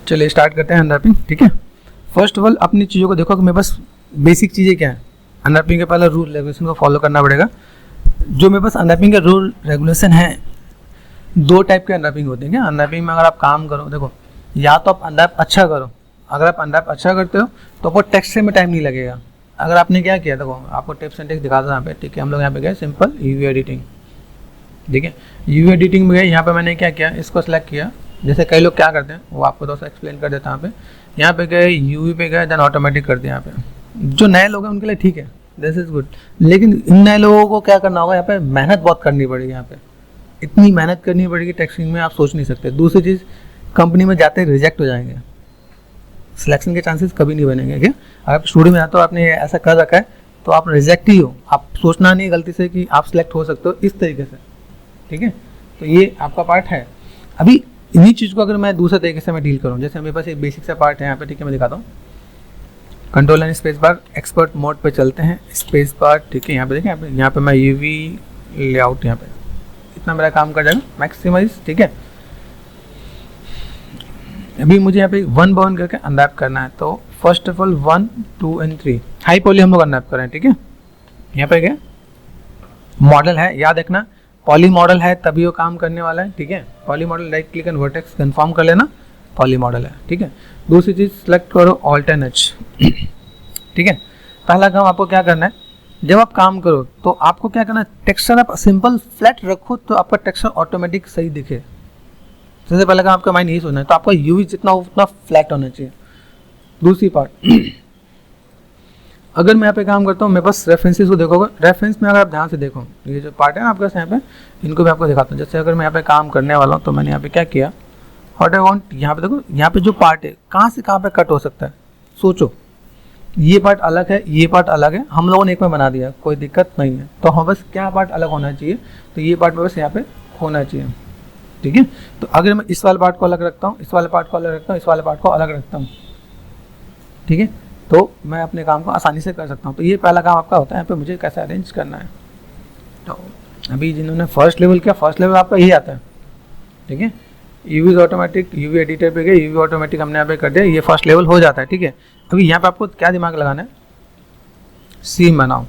चलिए स्टार्ट करते हैं अनरैपिंग। ठीक है, फर्स्ट ऑफ ऑल अपनी चीज़ों को देखो कि मेरे पास बेसिक चीज़ें क्या है। अनरैपिंग के पहले रूल रेगुलेशन को फॉलो करना पड़ेगा। जो मेरे पास अनरैपिंग के रूल रेगुलेशन है, दो टाइप के अनरैपिंग होते हैं। क्या अनरैपिंग में अगर आप काम करो, देखो या तो आप अनरैप अच्छा करो, अगर आप अनरैप अच्छा करते हो तो आपको टेक्स्ट में टाइम नहीं लगेगा। अगर आपने क्या किया, देखो आपको टिप्स एंड ट्रिक्स दिखा दो यहाँ पे। ठीक है, हम लोग यहाँ पे गए सिंपल यूवी एडिटिंग। ठीक है, यूवी एडिटिंग में गए, यहाँ पे मैंने क्या किया, इसको सेलेक्ट किया। जैसे कई लोग क्या करते हैं वो आपको थोड़ा सा एक्सप्लेन कर देता हूँ। यहाँ पे गए यूवी पे गए, देन ऑटोमेटिक कर दिया। यहाँ पे जो नए लोग हैं उनके लिए ठीक है, दिस इज गुड, लेकिन इन नए लोगों को क्या करना होगा, यहाँ पे मेहनत बहुत करनी पड़ेगी। यहाँ पे इतनी मेहनत करनी पड़ेगी टेक्स्टिंग में, आप सोच नहीं सकते। दूसरी चीज़, कंपनी में जाते रिजेक्ट हो जाएंगे, सिलेक्शन के चांसेस कभी नहीं बनेंगे। क्या अगर आप स्टूडियो में आते हो, आपने ऐसा कर रखा है तो आप रिजेक्ट ही हो। आप सोचना नहीं गलती से कि आप सिलेक्ट हो सकते हो इस तरीके से। ठीक है, तो ये आपका पार्ट है। अभी इन्हीं चीज़ को अगर मैं दूसरे तरीके से मैं डील करूँ, जैसे मेरे पास एक बेसिक सा पार्ट है यहाँ पे। ठीक है, मैं दिखाता हूँ। Control and space bar, expert mode पे चलते हैं, स्पेस बार। ठीक है, यहाँ पे देखें, यहाँ पे मैं यूवी लेआउट, यहाँ पे इतना मेरा काम कर जाएगा, मैक्सिमाइज। ठीक है, अभी मुझे यहाँ पे 1 बाय 1 करके अनरैप करना है। तो first of all 1, 2 and 3 high poly हम लोग अनरैप करें। ठीक है, यहाँ पे क्या मॉडल है, याद रखना पॉली मॉडल है तभी वो काम करने वाला है। ठीक है, poly model, right click and vertex confirm कर लेना, पॉली मॉडल है। ठीक है, दूसरी चीज़ सेलेक्ट करो ऑल्टरनेट। ठीक है, पहला काम आपको क्या करना है, जब आप काम करो तो आपको क्या करना है, टेक्सचर आप सिंपल फ्लैट रखो तो आपका टेक्सचर ऑटोमेटिक सही दिखे। सबसे पहले काम आपका माइंड यही सोचना है, तो आपका यूवी जितना उतना फ्लैट होना चाहिए। दूसरी पार्ट, अगर मैं यहाँ पे काम करता हूँ, मेरे पास रेफरेंसेस को देखोगे, रेफरेंस में अगर आप ध्यान से देखो, ये जो पार्ट है ना आपके पास यहाँ पे, इनको मैं आपको दिखाता हूँ। जैसे अगर मैं यहाँ पे काम करने वाला हूँ तो मैंने यहाँ पे क्या किया, व्हाट आई वांट, यहाँ पे देखो, यहाँ पे जो पार्ट है कहाँ से कहाँ पे कट हो सकता है, सोचो। ये पार्ट अलग है, ये पार्ट अलग है, हम लोगों ने एक में बना दिया, कोई दिक्कत नहीं है। तो हम बस क्या पार्ट अलग होना चाहिए, तो ये पार्ट में बस यहाँ पे होना चाहिए। ठीक है, तो अगर मैं इस वाले पार्ट को अलग रखता हूँ, इस वाले पार्ट को अलग रखता हूँ, इस वाले पार्ट को अलग रखता हूँ, ठीक है, तो मैं अपने काम को आसानी से कर सकता हूँ। तो ये पहला काम आपका होता है, यहाँ पे मुझे कैसे अरेंज करना है। तो अभी जिन्होंने फर्स्ट लेवल किया, फर्स्ट लेवल आपका यही आता है। ठीक है, यूवी ऑटोमेटिक, यूवी एडिटर पे गए, यूवी ऑटोमेटिक हमने यहाँ पे कर दिया, ये फर्स्ट लेवल हो जाता है। ठीक है, अभी यहाँ पे आपको क्या दिमाग लगाना है, सीम बनाओ,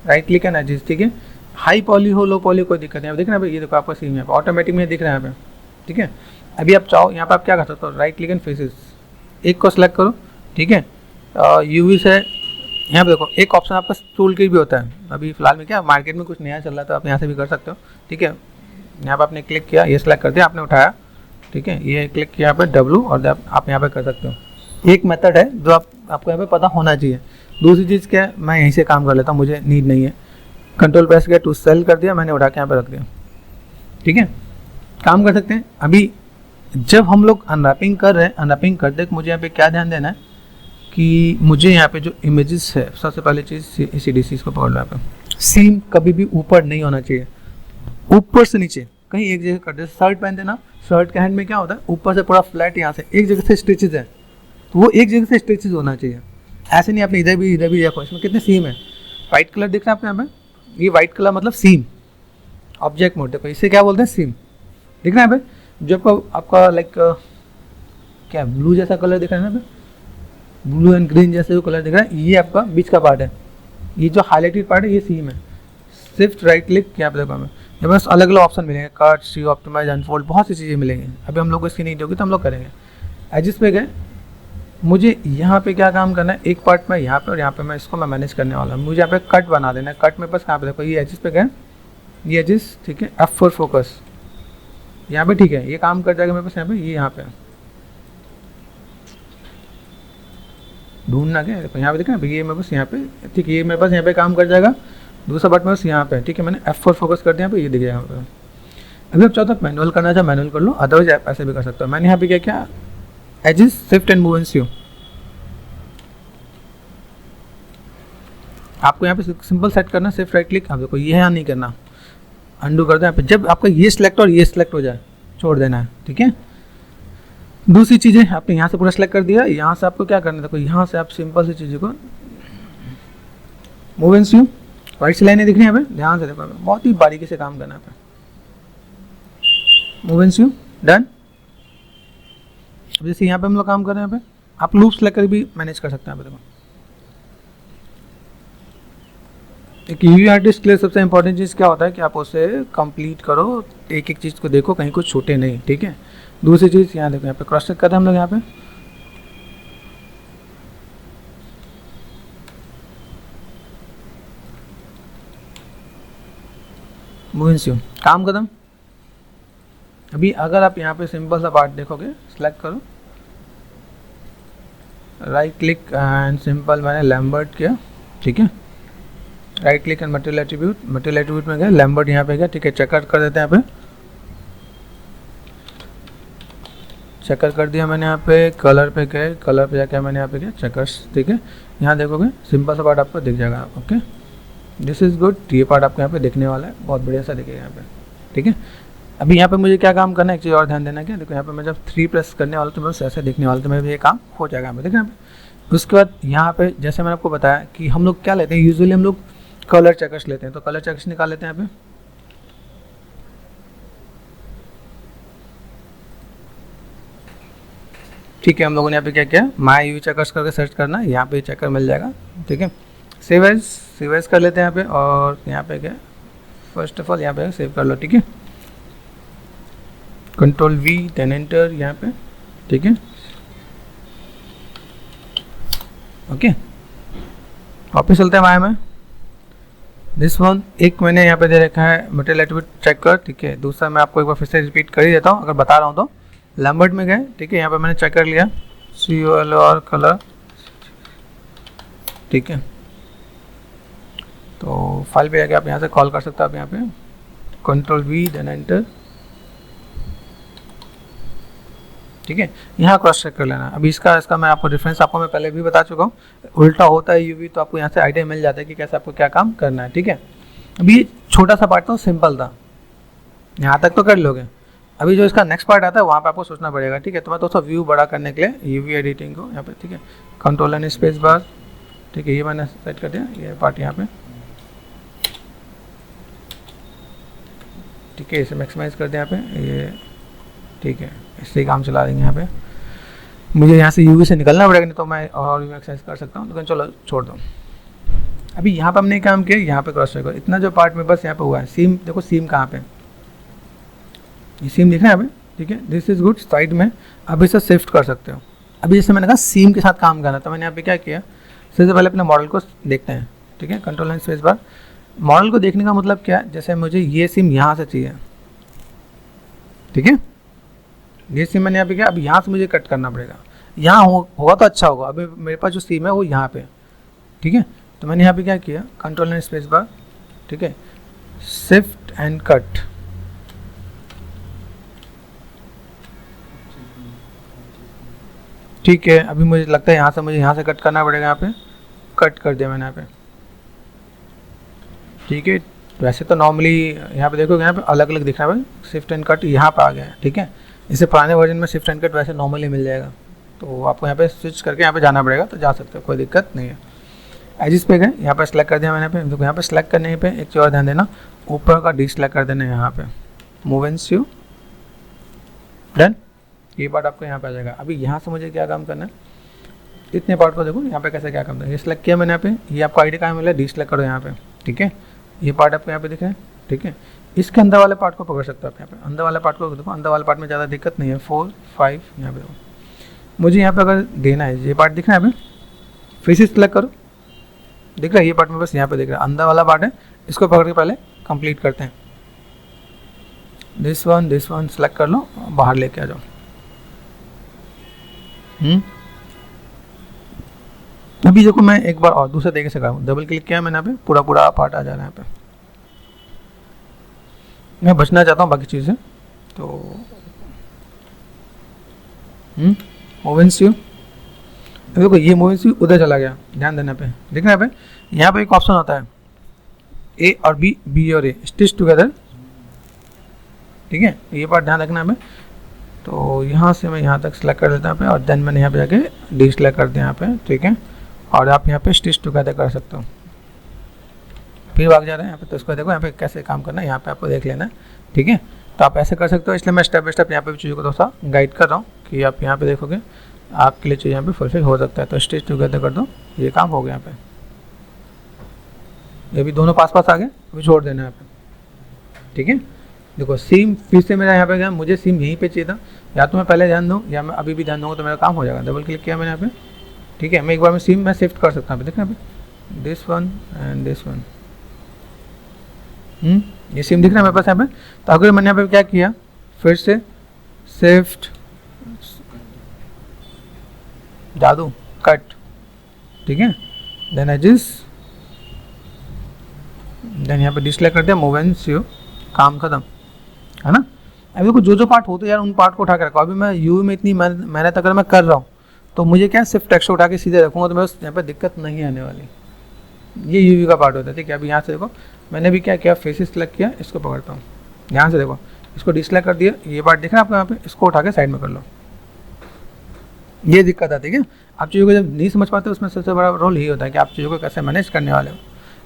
राइट क्लिक एंड एडजस्ट। ठीक है, हाई पॉली हो लो पॉली कोई दिक्कत नहीं। अब देख रहे हैं, ये देखो आपका सीम यहाँ पे ऑटोमेटिक में दिख रहा है यहाँ पे। ठीक है, अभी आप चाहो यहाँ पे आप क्या कर सकते हो, राइट क्लिक एंड फेसेस, एक को सिलेक्ट करो। ठीक है, यूवी से यहाँ पे देखो एक ऑप्शन आपका टूल की भी होता है। अभी फिलहाल में क्या मार्केट में कुछ नया चल रहा है, तो आप यहाँ से भी कर सकते हो। ठीक है, यहाँ पे आपने क्लिक किया, ये सिलेक्ट कर दिया, आपने उठाया। ठीक है, ये क्लिक किया यहाँ पे W, और आप यहाँ पे कर सकते हो। एक मेथड है जो आपको यहाँ पे पता होना चाहिए। दूसरी चीज़ क्या है, मैं यहीं से काम कर लेता हूँ, मुझे नीड नहीं है। कंट्रोल प्रेस किया, टू सेल कर दिया, मैंने उठा के यहाँ पे रख दिया। ठीक है, काम कर सकते हैं। अभी जब हम लोग अनरैपिंग कर रहे हैं, अनरैपिंग करते मुझे यहाँ पे क्या ध्यान देना है कि मुझे यहाँ पे जो इमेजेस है, सबसे पहले चीज़ CDC को पकड़ लो। यहाँ पे सीम कभी भी ऊपर नहीं होना चाहिए, ऊपर से नीचे कहीं एक जगह कर दे। शर्ट पहनते ना, शर्ट के हैंड में क्या होता है, ऊपर से पूरा फ्लैट, यहाँ से एक जगह से स्टिचेज है, तो वो एक जगह से स्टिचेज होना चाहिए। ऐसे नहीं आपने इधर भी देखो, इसमें कितने सीम है। वाइट कलर दिख रहा है आपको यहाँ पे, ये वाइट कलर मतलब सीम। ऑब्जेक्ट मोड देखो, इसे क्या बोलते हैं, सीम। दिख रहा है यहाँ पे, जो आपका लाइक क्या ब्लू जैसा कलर दिख रहा है ना यहाँ पे, ब्लू एंड ग्रीन जैसे जो कलर दिख रहा है, ये आपका बीच का पार्ट है। ये जो हाईलाइटेड पार्ट है ये सीम है। सिर्फ राइट क्लिक यहाँ पे देखो, हमें ये बस अलग अलग ऑप्शन मिलेंगे, कट, सी, ऑप्टिमाइज, अनफोल्ड, बहुत सी चीज़ें मिलेंगी। अभी हम लोग को इसकी नहीं होगी तो हम लोग करेंगे। एजिस पे गए, मुझे यहाँ पे क्या काम करना है, एक पार्ट में यहाँ पे और यहाँ पे मैं इसको मैनेज करने वाला हूँ। मुझे यहाँ पे कट बना देना है। कट में बस कहाँ पे देखो, ये एजिस पे गए, ये एजिस। ठीक है, F4 फोकस यहाँ पे। ठीक है, ये काम कर जाएगा मेरे पास यहाँ पे, ये यहाँ पे ढूंढना क्या देखो, यहाँ पे देखा ये मेरे पास यहाँ पे। ठीक है, ये मेरे पास यहाँ पे काम कर जाएगा। दूसरा बटन बस यहाँ पे। ठीक है, मैंने F4 फोकस कर दिया यहाँ पे, ये दिख जाएगा यहाँ पे। अभी आप चाहो तो मैनुअल करना चाहे मैनुअल कर लो, अदरवाइज आप ऐसे भी कर सकते हो। मैंने यहाँ पे क्या एजिस shift and move and see, आपको यहाँ पे सिंपल सेट करना, सिर्फ राइट क्लिक। आप देखो ये यहाँ नहीं करना, अंडू कर दो यहाँ पे। जब आपका ये सिलेक्ट और ये सिलेक्ट हो जाए, छोड़ देना है। ठीक है, दूसरी चीज़ें आपने यहाँ से पूरा सेलेक्ट कर दिया, यहाँ से आपको क्या करना है, देखो यहाँ से आप सिंपल सी चीज़ों को मूव एंड सी, वाइट सी लाइनें दिख रही हैं यहाँ पे, ध्यान से देखो, बहुत ही बारीकी से काम करना है यहाँ पे। Move and see, done. अब जैसे यहाँ पे हम लोग काम कर रहे हैं, यहाँ पे आप लूप सेलेक्ट कर भी मैनेज कर सकते हैं। यहाँ पे देखो एक यूवी आर्टिस्ट के लिए सबसे इंपॉर्टेंट चीज़ क्या होता है कि आप उसे कंप्लीट करो, एक एक चीज़ को देखो, कहीं कुछ छूटे नहीं, ठीक है। दूसरी चीज़ यहाँ देखो, यहाँ पे क्रॉस चेक कर रहे हैं हम लोग, यहाँ पे मूविंग काम कदम। अभी अगर आप यहाँ पे सिंपल सा पार्ट देखोगे, सेलेक्ट करो, राइट क्लिक एंड सिंपल मैंने लैम्बर्ट किया, ठीक है। Right click and material attribute में गया, लैम्बर्ट यहाँ पे गया, ठीक है। चेकआउट कर देते हैं, यहाँ पे चेकआउट कर दिया मैंने। यहाँ पे कलर पे गए, कलर पे जाके मैंने यहाँ पे किया चेकर्स, ठीक है। यहाँ देखोगे सिंपल सा पार्ट आपको दिख जाएगा, ओके। दिस इज़ गुड, ये पार्ट आपको यहाँ पे दिखने वाला है, बहुत बढ़िया सा दिखेगा यहाँ पे, ठीक है। अभी यहाँ पे मुझे क्या काम करना है, एक चीज़ और ध्यान देना है, क्या देखो यहाँ पे मैं जब 3 प्रेस करने वाला तो बस ऐसे दिखने वाला, तो मेरे ये काम हो जाएगा यहाँ पे, देखिए यहाँ पे। उसके बाद यहाँ पे जैसे मैंने आपको बताया कि हम लोग क्या लेते हैं, यूजुअली हम लोग कलर चेकर्स लेते हैं, तो कलर चेकर्स निकाल लेते हैं यहाँ पे। ठीक है, हम लोगों ने यहाँ पे क्या किया, माई यूवी चेकर्स करके सर्च करना, यहाँ पे चेकर मिल जाएगा, ठीक है। सेव एज कर लेते हैं यहाँ पे, और यहाँ पे क्या, फर्स्ट ऑफ ऑल यहाँ पे सेव कर लो, ठीक है। कंट्रोल V देन एंटर यहाँ पे, ठीक है, ओके। वापस चलते हैं माया में। दिस वन एक मैंने यहाँ पे दे रखा है मटेरियल एट्रीब्यूट चेकर, ठीक है। दूसरा मैं आपको एक बार फिर से रिपीट कर ही देता हूँ, अगर बता रहा हूँ तो। लैम्बर्ट में गए, ठीक है, यहाँ पे मैंने चेक कर लिया, COL और कलर, ठीक है। तो फाइल पे जाके आप यहाँ से कॉल कर सकते हो, आप यहाँ पे कंट्रोल V देन एंटर, ठीक है। यहाँ क्रॉस चेक कर लेना। अभी इसका मैं आपको रेफरेंस आपको मैं पहले भी बता चुका हूँ, उल्टा होता है यूवी, तो आपको यहाँ से आइडिया मिल जाता है कि कैसे आपको क्या काम करना है, ठीक है। अभी ये छोटा सा पार्ट तो सिंपल था, यहाँ तक तो कर लोगे। अभी जो इसका नेक्स्ट पार्ट आता है वहाँ पे आपको सोचना पड़ेगा, ठीक है। तो मैं दोस्तों व्यू बड़ा करने के लिए यूवी एडिटिंग को यहाँ पे, ठीक है, कंट्रोल एंड स्पेस बार, ठीक है, ये मैंने सेट कर दिया, ये पार्ट यहाँ पे, ठीक है। इसे मैक्सिमाइज कर दिया यहाँ पे, ये ठीक है, इससे काम चला देंगे। यहाँ पे मुझे यहाँ से यूवी से निकलना पड़ेगा, नहीं तो मैं और भी एक्सरसाइज कर सकता हूँ, लेकिन चलो छोड़ दो। अभी यहाँ पे हमने काम किया, यहाँ पे क्रॉस चेक करो, इतना जो पार्ट में बस यहाँ पे हुआ है। सीम देखो, सीम कहाँ पे, ये सीम दिख रहा है यहाँ पे, ठीक है। दिस इज गुड, साइड में अब इसे शिफ्ट कर सकते हो। अभी जैसे मैंने कहा सीम के साथ काम करना, तो मैंने यहाँ पे क्या किया, सबसे पहले अपने मॉडल को देखते हैं, ठीक है। Control and space bar, model को देखने का मतलब क्या है, जैसे मुझे ये सीम यहाँ से चाहिए, ठीक है, ये सीम मैंने यहाँ पे किया। अब यहाँ से मुझे कट करना पड़ेगा, यहाँ होगा तो अच्छा होगा। अभी मेरे पास जो सीम है वो यहाँ पे, ठीक है। तो मैंने यहाँ पे क्या किया, कंट्रोल एंड स्पेस बार, ठीक है, शिफ्ट एंड कट, ठीक है। अभी मुझे लगता है यहाँ से मुझे यहाँ से कट करना पड़ेगा, यहाँ पे कट कर दिया मैंने यहाँ पे, ठीक है। वैसे तो नॉर्मली यहाँ पे देखोगे, यहाँ पे अलग अलग दिख रहा है, शिफ्ट एंड कट यहाँ पे आ गया है, ठीक है। इसे पुराने वर्जन में शिफ्ट एंड कट वैसे नॉर्मली मिल जाएगा, तो आपको यहाँ पे स्विच करके यहाँ पे जाना पड़ेगा, तो जा सकते हो, कोई दिक्कत नहीं है। एजिस पे गए, यहाँ पे सेलेक्ट कर दिया मैंने, पे देखो यहाँ पे सेलेक्ट करने पे एक चीज़ और ध्यान देना, ऊपर का डी सेलेक्ट कर देना यहाँ पे, मूव एंड स्यू, डन। ये पार्ट आपको यहाँ पे आ जाएगा। अभी यहाँ से मुझे क्या काम करना है, इतने पार्ट को देखो यहाँ पे कैसे क्या काम करना है। ये सेलेक्ट किया मैंने यहाँ पे, ये आपको आइडिया कहाँ मिला, डी सेलेक्ट करो यहाँ पे, ठीक है। ये पार्ट आपको यहाँ पे दिख रहा है, ठीक है। इसके अंदर वाले पार्ट को पकड़ सकते हो आप, यहाँ पे अंदर वाले पार्ट को देखो, अंदर वाले पार्ट में ज़्यादा दिक्कत नहीं है, 4 5 यहाँ पे मुझे यहाँ पे अगर देना है, ये पार्ट दिख रहा है यहाँ पे, फिर से सेलेक्ट करो, दिख रहा है ये पार्ट में, बस यहाँ पे दिख रहा है अंदर वाला पार्ट है, इसको पकड़ के पहले कंप्लीट करते हैं। दिस वन सेलेक्ट कर लो, बाहर लेके आ जाओ। अभी देखो मैं एक बार और दूसरे तरीके से करूँ, डबल क्लिक किया मैंने यहाँ पे, पूरा पार्ट आ जा रहा है यहाँ पे। मैं बचना चाहता हूँ बाकी चीज़ें, तो मूव एंड स्यू, देखो ये मूव एंड स्यू उधर चला गया, ध्यान देना पे, देखना पे यहाँ पे एक ऑप्शन होता है ए और बी, बी और ए स्टिच टुगेदर, ठीक है। ये पार्ट ध्यान रखना है। तो यहाँ से मैं यहाँ तक सेलेक्ट कर देता हूँ पे, और देन मैंने यहाँ पे जाके डी सेलेक्ट कर दिया यहाँ पे, ठीक है। और आप यहाँ पे स्टिच टुगेदर कर सकते हो। फिर भाग जा रहे हैं यहाँ पे, तो इसको देखो यहाँ पे कैसे काम करना है, यहाँ पे आपको देख लेना है, ठीक है। तो आप ऐसे कर सकते हो, इसलिए मैं स्टेप बाय स्टेप यहाँ पे भी चीज़ों को थोड़ा सा गाइड कर रहा हूँ कि आप यहाँ पे देखोगे आपके लिए चीज़ यहाँ पे फुलफिल हो सकता है। तो स्टिच टुगेदर कर दो, ये काम हो गया यहाँ पे, ये भी दोनों पास पास आ गए, अभी छोड़ देना यहाँ पे, ठीक है। देखो सीम फिर से मेरा यहाँ पे गया, मुझे सीम यहीं पे चाहिए था, या तो मैं पहले ध्यान दूँ या मैं अभी भी ध्यान दूँगा तो मेरा काम हो जाएगा। डबल क्लिक किया मैंने यहाँ पे, ठीक है। मैं एक बार में सीम मैं शिफ्ट कर सकता हूँ, देखना यहाँ पे this one and this one, ये सीम दिख रहा है मेरे पास यहाँ पे। तो अगर मैंने यहाँ पे क्या किया, फिर से शिफ्ट जादू कट, ठीक है, देन एजिस, देन यहाँ पे डिस्प्ले कर दिया, मूव एंड सीओ, काम खत्म, है ना। अभी देखो जो जो पार्ट होते हैं यार उन पार्ट को उठा के रखो। अभी मैं यू में इतनी मेहनत अगर मैं कर रहा हूँ तो मुझे क्या सिर्फ टेक्स्ट उठा के सीधे रखूँगा तो मेरे यहाँ पे दिक्कत नहीं आने वाली। ये यूवी का पार्ट होता है, ठीक है। अभी यहाँ से देखो मैंने भी क्या किया, फेसेस सेलेक्ट किया, इसको पकड़ता हूँ, यहाँ से देखो इसको डिस्प्ले कर दिया, ये पार्ट दिख रहा है आपको यहाँ पे, इसको उठा के साइड में कर लो, ये दिक्कत आती है। ठीक है, आप चीज़ों को जब नहीं समझ पाते उसमें सबसे बड़ा रोल यही होता है कि आप चीज़ों को कैसे मैनेज करने वाले हो।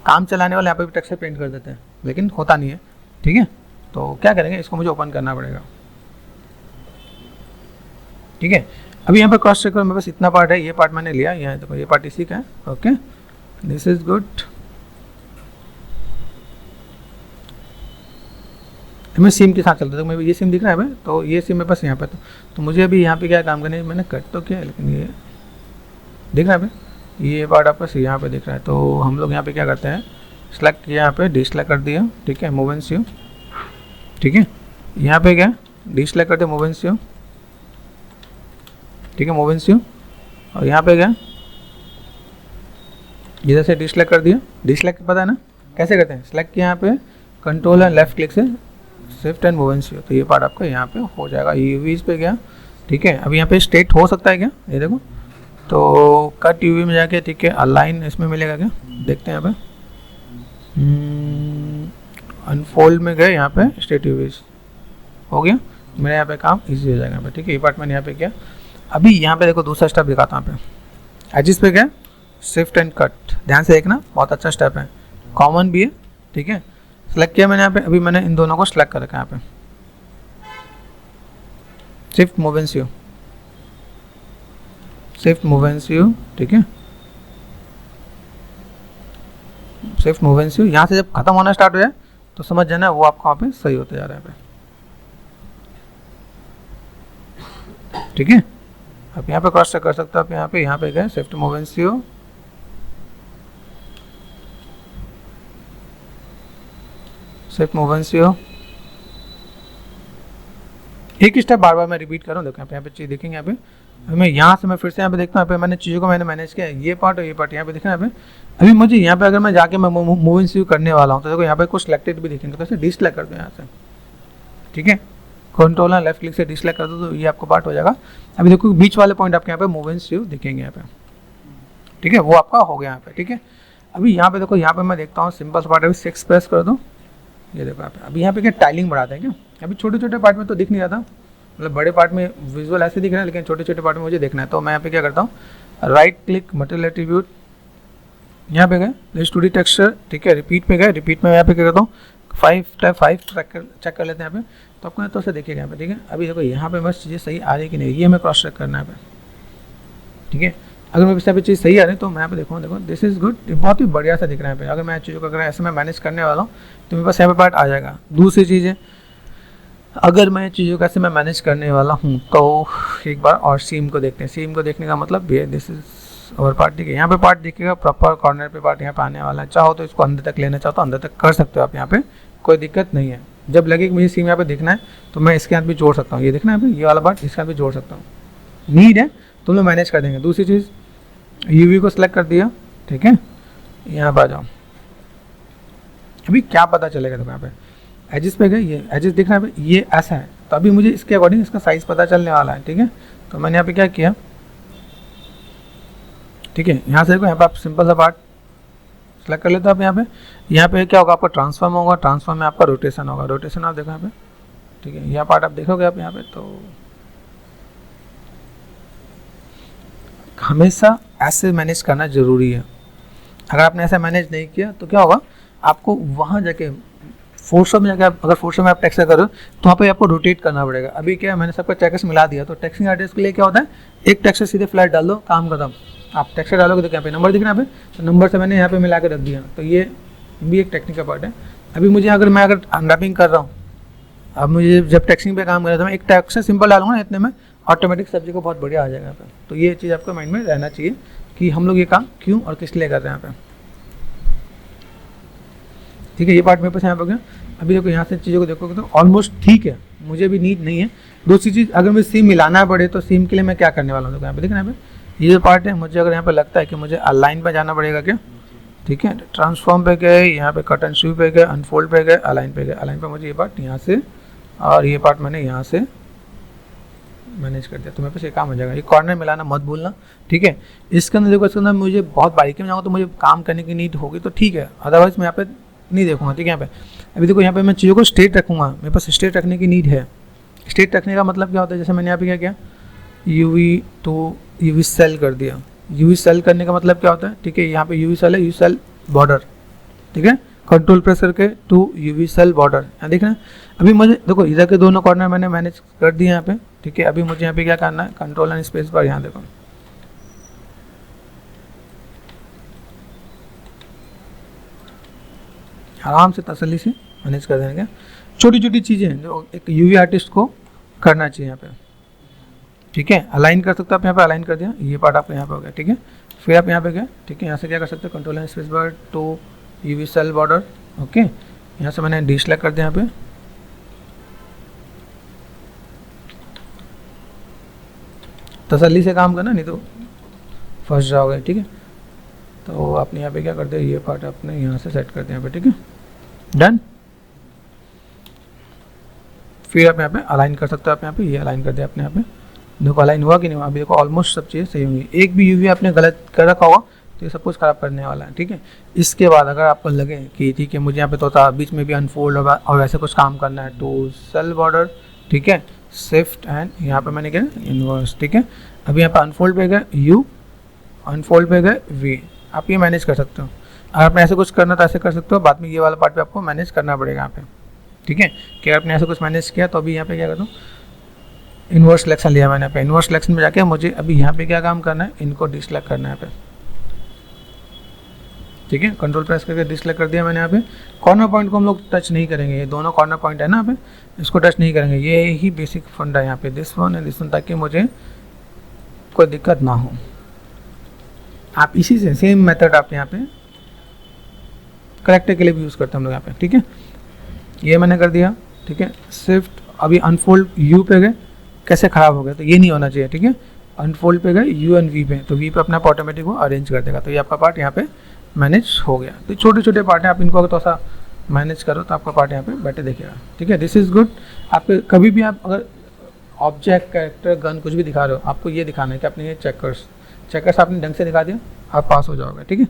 काम चलाने वाले यहाँ पे भी टेक्स्ट पेंट कर देते हैं लेकिन होता नहीं है, ठीक है। तो क्या करेंगे, इसको मुझे ओपन करना पड़ेगा, ठीक है। अभी यहाँ पर क्रॉस चेक करो, मेरे पास इतना पार्ट है, ये पार्ट मैंने लिया, यहाँ देखो ये पार्ट इसी का है, ओके, दिस इज गुड। मैं सिम के साथ चलता था, मैं ये सिम दिख रहा है भाई, तो ये सिम मेरे पास यहाँ पे तो मुझे अभी यहाँ पे क्या काम करना है, मैंने कट तो किया लेकिन ये दिख रहा है भाई, ये पार्ट आपका यहाँ पे दिख रहा है। तो हम लोग यहाँ पे क्या करते हैं, सेलेक्ट किया, यहाँ पे डिसलेक्ट कर दिया, ठीक है, मूव एंड सी, ठीक है। यहाँ पे क्या डिसलेक्ट कर दिया, मूव एंड सी, ठीक है, मूव एंड सी। और यहाँ पे क्या इधर से डिसलेक्ट कर दिया, डिसलेक्ट पता है ना कैसे करते हैं, सेलेक्ट किया यहाँ पे, कंट्रोल एंड लेफ्ट क्लिक से शिफ्ट एंड मूव एंड सी, तो ये पार्ट आपका यहाँ पे हो जाएगा। यूवीज पे गया, ठीक है। अभी यहाँ पे स्टेट हो सकता है क्या, ये देखो, तो कट यूवी में जाके, ठीक है, अलाइन इसमें मिलेगा क्या, देखते हैं यहाँ पे, अनफोल्ड में गए, यहाँ पे स्टेट यूवीज हो गया, मेरा यहाँ पे काम इजी हो जाएगा यहाँ पे, ठीक है। ये पार्ट मैंने यहाँ पे किया। अभी यहाँ पे देखो दूसरा स्टेप दिखाता हूँ, यहाँ पे एजिस पे गया, शिफ्ट एंड कट, ध्यान से देखना, बहुत अच्छा स्टेप है, कॉमन भी है, ठीक है। सेलेक्ट किया मैंने यहाँ पे, अभी मैंने इन दोनों को सेलेक्ट कर रखा है यहाँ पे, shift move and see, shift move and see, ठीक है, शिफ्ट मूव एंड सी। यहाँ से जब खत्म होना स्टार्ट हो जाए तो समझ जाना वो आपको वहाँ पे सही होते जा रहा है, ठीक है। आप यहाँ पे क्रॉस चेक कर सकते हो, आप यहाँ पे गए, shift move and see, shift move and see, एक स्टेप बार बार मैं रिपीट कर रहा हूँ। देखो यहाँ पे चीज़ देखेंगे, यहाँ पे मैं यहाँ से मैं फिर से यहाँ पे देखता हूँ, यहाँ पे मैंने चीज़ों को मैंने मैनेज किया, ये पार्ट और ये पार्ट यहाँ पे दिख रहा है। यहाँ पे अभी मुझे यहाँ पे अगर मैं जाके मैं मूव एंड सी करने वाला हूँ तो देखो यहाँ पे कुछ सिलेक्टेड भी दिखेंगे, तो ऐसे डिसलेक्ट कर दो यहाँ से, ठीक है, कंट्रोल लेफ्ट क्लिक से डिसलेक्ट कर दो तो ये आपको पार्ट हो जाएगा। अभी देखो बीच वाले पॉइंट आपके यहाँ पे मूव एंड सी दिखेंगे यहाँ पे, ठीक है, वो आपका हो गया यहाँ पे, ठीक है। अभी यहाँ पे देखो, यहाँ पे मैं देखता हूँ सिंपल सा पार्ट, अभी 6 प्रेस कर दो, ये देखो यहाँ पे। अभी यहाँ पे क्या टाइलिंग बढ़ाते हैं क्या, अभी छोटे छोटे पार्ट में तो दिख नहीं रहा था, मतलब बड़े पार्ट में विजुअल ऐसे दिख रहा है लेकिन छोटे छोटे पार्ट में मुझे देखना है। तो मैं यहाँ पे क्या करता हूँ, राइट क्लिक मटेरियल एट्रीब्यूट, यहाँ पे गए, लेट्स 2D टेक्सचर, ठीक है, रिपीट पे गए, रिपीट में यहाँ पे क्या करता हूँ 5 चेक कर लेते हैं यहाँ पे, तो आपको तो से देखिएगा यहाँ पे, ठीक है। अभी देखो यहाँ पे बस चीज़ें सही आ रही कि नहीं, ये हमें क्रॉस चेक करना है यहाँ पे, ठीक है। अगर मेरे यहाँ पे चीज़ सही आ रही तो मैं यहाँ पे देखूँगा, देखो दिस इज़ गुड, बहुत ही बढ़िया सा दिख रहा है यहाँ पे। अगर मैं चीज़ों को अगर ऐसे मैं मैनेज करने वाला हूँ तो मेरे पास यहाँ पे पार्ट आ जाएगा। दूसरी चीज़ है, अगर मैं चीज़ों को ऐसे मैं मैनेज करने वाला हूँ तो एक बार और सीम को देखते हैं। सीम को देखने का मतलब ये दिस इज और पार्ट, ठीक है, यहाँ पे पार्ट दिखेगा, प्रॉपर कॉर्नर पे पार्ट यहाँ पे आने वाला है। चाहो तो इसको अंदर तक लेना चाहो तो अंदर तक कर सकते हो आप, यहाँ पे कोई दिक्कत नहीं है। जब लगे कि मुझे सीम यहाँ पे दिखना है तो मैं इसके साथ भी जोड़ सकता हूँ, ये देखना है ये वाला पार्ट इसके साथ भी जोड़ सकता हूँ, नीड है तो लोग मैनेज कर देंगे। दूसरी चीज़, यूवी को सिलेक्ट कर दिया, ठीक है, यहाँ पर आ जाओ। अभी क्या पता चलेगा, देखो यहाँ पे एजिस पे गए, ये एजिस दिख रहा है, ये ऐसा है, तो अभी मुझे इसके अकॉर्डिंग इसका साइज़ पता चलने वाला है, ठीक है। तो मैंने यहाँ पे क्या किया, ठीक है, यहाँ से देखो, यहाँ पे आप सिंपल सा पार्ट सेलेक्ट कर लेते हो। आप यहाँ पे क्या होगा, आपका ट्रांसफॉर्म होगा, ट्रांसफॉर्म में आपका रोटेशन होगा, रोटेशन आप देखो यहाँ पे, ठीक है, यह पार्ट आप देखोगे आप यहाँ पे। तो हमेशा ऐसे मैनेज करना ज़रूरी है, अगर आपने ऐसा मैनेज नहीं किया तो क्या होगा, आपको वहाँ जाके फोर्सो में जाकर अगर फोर्सो में आप टेक्सचर करो तो वहाँ पे आपको रोटेट करना पड़ेगा। अभी क्या है, मैंने सबका टेक्सचर मिला दिया, तो टेक्सचरिंग आर्टिस्ट के लिए क्या होता है, एक टेक्सचर सीधे फ्लैट डाल दो, काम खत्म। आप टेक्सचर डालोगे तो यहाँ पे नंबर दिख रहा है, यहाँ पे तो नंबर से मैंने यहाँ पे मिला के रख दिया, तो ये भी एक टेक्निक का पार्ट है। अभी मुझे मैं अगर अनरैपिंग कर रहा हूँ, अब मुझे जब टेक्सचरिंग पे काम कर रहा था, मैं एक टेक्सचर सिंपल डालूंगा ना, इतने में ऑटोमेटिक सब्जी को बहुत बढ़िया आ जाएगा यहाँ पे। तो ये चीज़ आपको माइंड में रहना चाहिए कि हम लोग ये काम क्यों और किस लिए कर रहे हैं यहाँ पे। ठीक है, ये पार्ट मेरे पास यहाँ पे हो गया। अभी देखो यहाँ से चीज़ों को देखोगे तो ऑलमोस्ट ठीक है, मुझे भी नीड नहीं है। दूसरी चीज़, अगर मुझे सीम मिलाना पड़े तो सीम के लिए मैं क्या करने वाला हूँ, तो यहाँ पे देखना, यहाँ पे ये जो पार्ट है, मुझे अगर यहाँ पे लगता है कि मुझे अलाइन पे जाना पड़ेगा क्या, ठीक है, ट्रांसफॉर्म पे गए, यहाँ पे कट एंड स्वीप पे गए, अनफोल्ड पे गए, अलाइन पे गए। अलाइन पे मुझे ये पार्ट यहाँ से और ये पार्ट मैंने यहाँ से मैनेज कर दिया, तो मेरे पास ये काम हो जाएगा। ये कॉर्नर मिलाना मत भूलना, ठीक है। इसके अंदर देखो, इसके अंदर मुझे बहुत बारीकी में जाऊँगा तो मुझे काम करने की नीड होगी, तो ठीक है, अदरवाइज मैं यहाँ पे नहीं देखूंगा, ठीक है। यहाँ पे अभी देखो, यहाँ पे मैं चीज़ों को स्ट्रेट रखूँगा, मेरे पास स्ट्रेट रखने की नीड है। स्ट्रेट रखने का मतलब क्या होता है, जैसे मैंने यहाँ पे क्या किया, यूवी टू यूवी सेल कर दिया। यूवी सेल करने का मतलब क्या होता है, ठीक है, यहाँ पे यूवी सेल है, यूवी सेल बॉर्डर, ठीक है, कंट्रोल प्रेस करके टू यूवी सेल बॉर्डर, यहाँ देखना। अभी मुझे देखो, इधर के दोनों कॉर्नर मैंने मैनेज कर दिए यहाँ पे, ठीक है। अभी मुझे यहाँ पे क्या करना है, कंट्रोल एंड स्पेस बार, यहाँ देखो, आराम से तसल्ली से मैनेज कर देंगे। छोटी छोटी चीज़ें हैं जो एक यूवी आर्टिस्ट को करना चाहिए यहाँ पे, ठीक है। अलाइन कर सकते हो आप, यहाँ पे अलाइन कर दिया, ये पार्ट आपका यहाँ पे हो गया, ठीक है। फिर आप यहाँ पे गए, ठीक है, यहाँ से क्या कर सकते हो, control and space bar to UV cell border, okay. यहाँ से मैंने डी सेलेक्ट कर दिया, यहाँ पे तसल्ली से काम करना, नहीं तो फंस जाओगे, ठीक है। तो आपने यहाँ पे क्या कर दिया, ये पार्ट आपने यहाँ से सेट कर दिया यहाँ पे, ठीक है, डन। फिर आप यहाँ पे अलाइन कर सकते हो, आप यहाँ पे ये अलाइन कर दिया आपने, यहाँ पे देखो अलाइन हुआ कि नहीं हुआ। अभी देखो ऑलमोस्ट सब चीज़ें सही होंगी, एक भी यूवी आपने गलत कर रखा होगा तो ये सब कुछ खराब करने वाला है, ठीक है। इसके बाद अगर आपको लगे कि ठीक है, मुझे यहाँ पे तो बीच में भी अनफोल्ड और वैसे कुछ काम करना है, टू सेल बॉर्डर, ठीक है, शिफ्ट एंड यहाँ पे मैंने क्या इनवर्स, ठीक है। अभी यहाँ पे अनफोल्ड पे गए यू, अनफोल्ड पे गए वी, आप ये मैनेज कर सकते हो। अगर आपने ऐसे कुछ करना तो ऐसे कर सकते हो, बाद में ये वाला पार्ट पे आपको मैनेज करना पड़ेगा यहाँ पे, ठीक है। कि अगर आपने ऐसे कुछ मैनेज किया तो अभी यहाँ पे क्या करता हूँ, इन्वर्स सिलेक्शन लिया मैंने यहाँ पे, इन्वर्स सिलेक्शन में जाके मुझे अभी यहाँ पे क्या काम करना है, इनको डिसलेक्ट करना है यहाँ पे, ठीक है। कंट्रोल प्रेस करके डिसलेक्ट कर दिया मैंने यहाँ पे। कॉर्नर पॉइंट को हम लोग टच नहीं करेंगे, ये दोनों कॉर्नर पॉइंट है ना यहाँ पे, इसको टच नहीं करेंगे, ये ही बेसिक फंडा है यहाँ पे, this one and this one, ताकि मुझे कोई दिक्कत ना हो। आप इसी से सेम मेथड आप यहाँ पे करेक्टर के लिए भी यूज़ करते हैं हम लोग यहाँ पे, ठीक है। ये मैंने कर दिया, ठीक है। शिफ्ट, अभी अनफोल्ड यू पे गए, कैसे ख़राब हो गया, तो ये नहीं होना चाहिए, ठीक है। अनफोल्ड पे गए यू एंड वी पे, तो वी पे अपना ऑटोमेटिक वो अरेंज कर देगा, तो ये आपका पार्ट यहाँ पे मैनेज हो गया। तो छोटे छोटे पार्ट हैं, आप इनको अगर थोड़ा सा मैनेज करो तो आपका पार्ट यहाँ पे बैठे दिखेगा, ठीक है। This is good. आपके कभी भी आप अगर ऑब्जेक्ट, कैरेक्टर, गन कुछ भी दिखा रहे हो, आपको ये दिखाना है कि आपने ये चेकर्स आपने ढंग से दिखा दिया, आप पास हो जाओगे, ठीक है।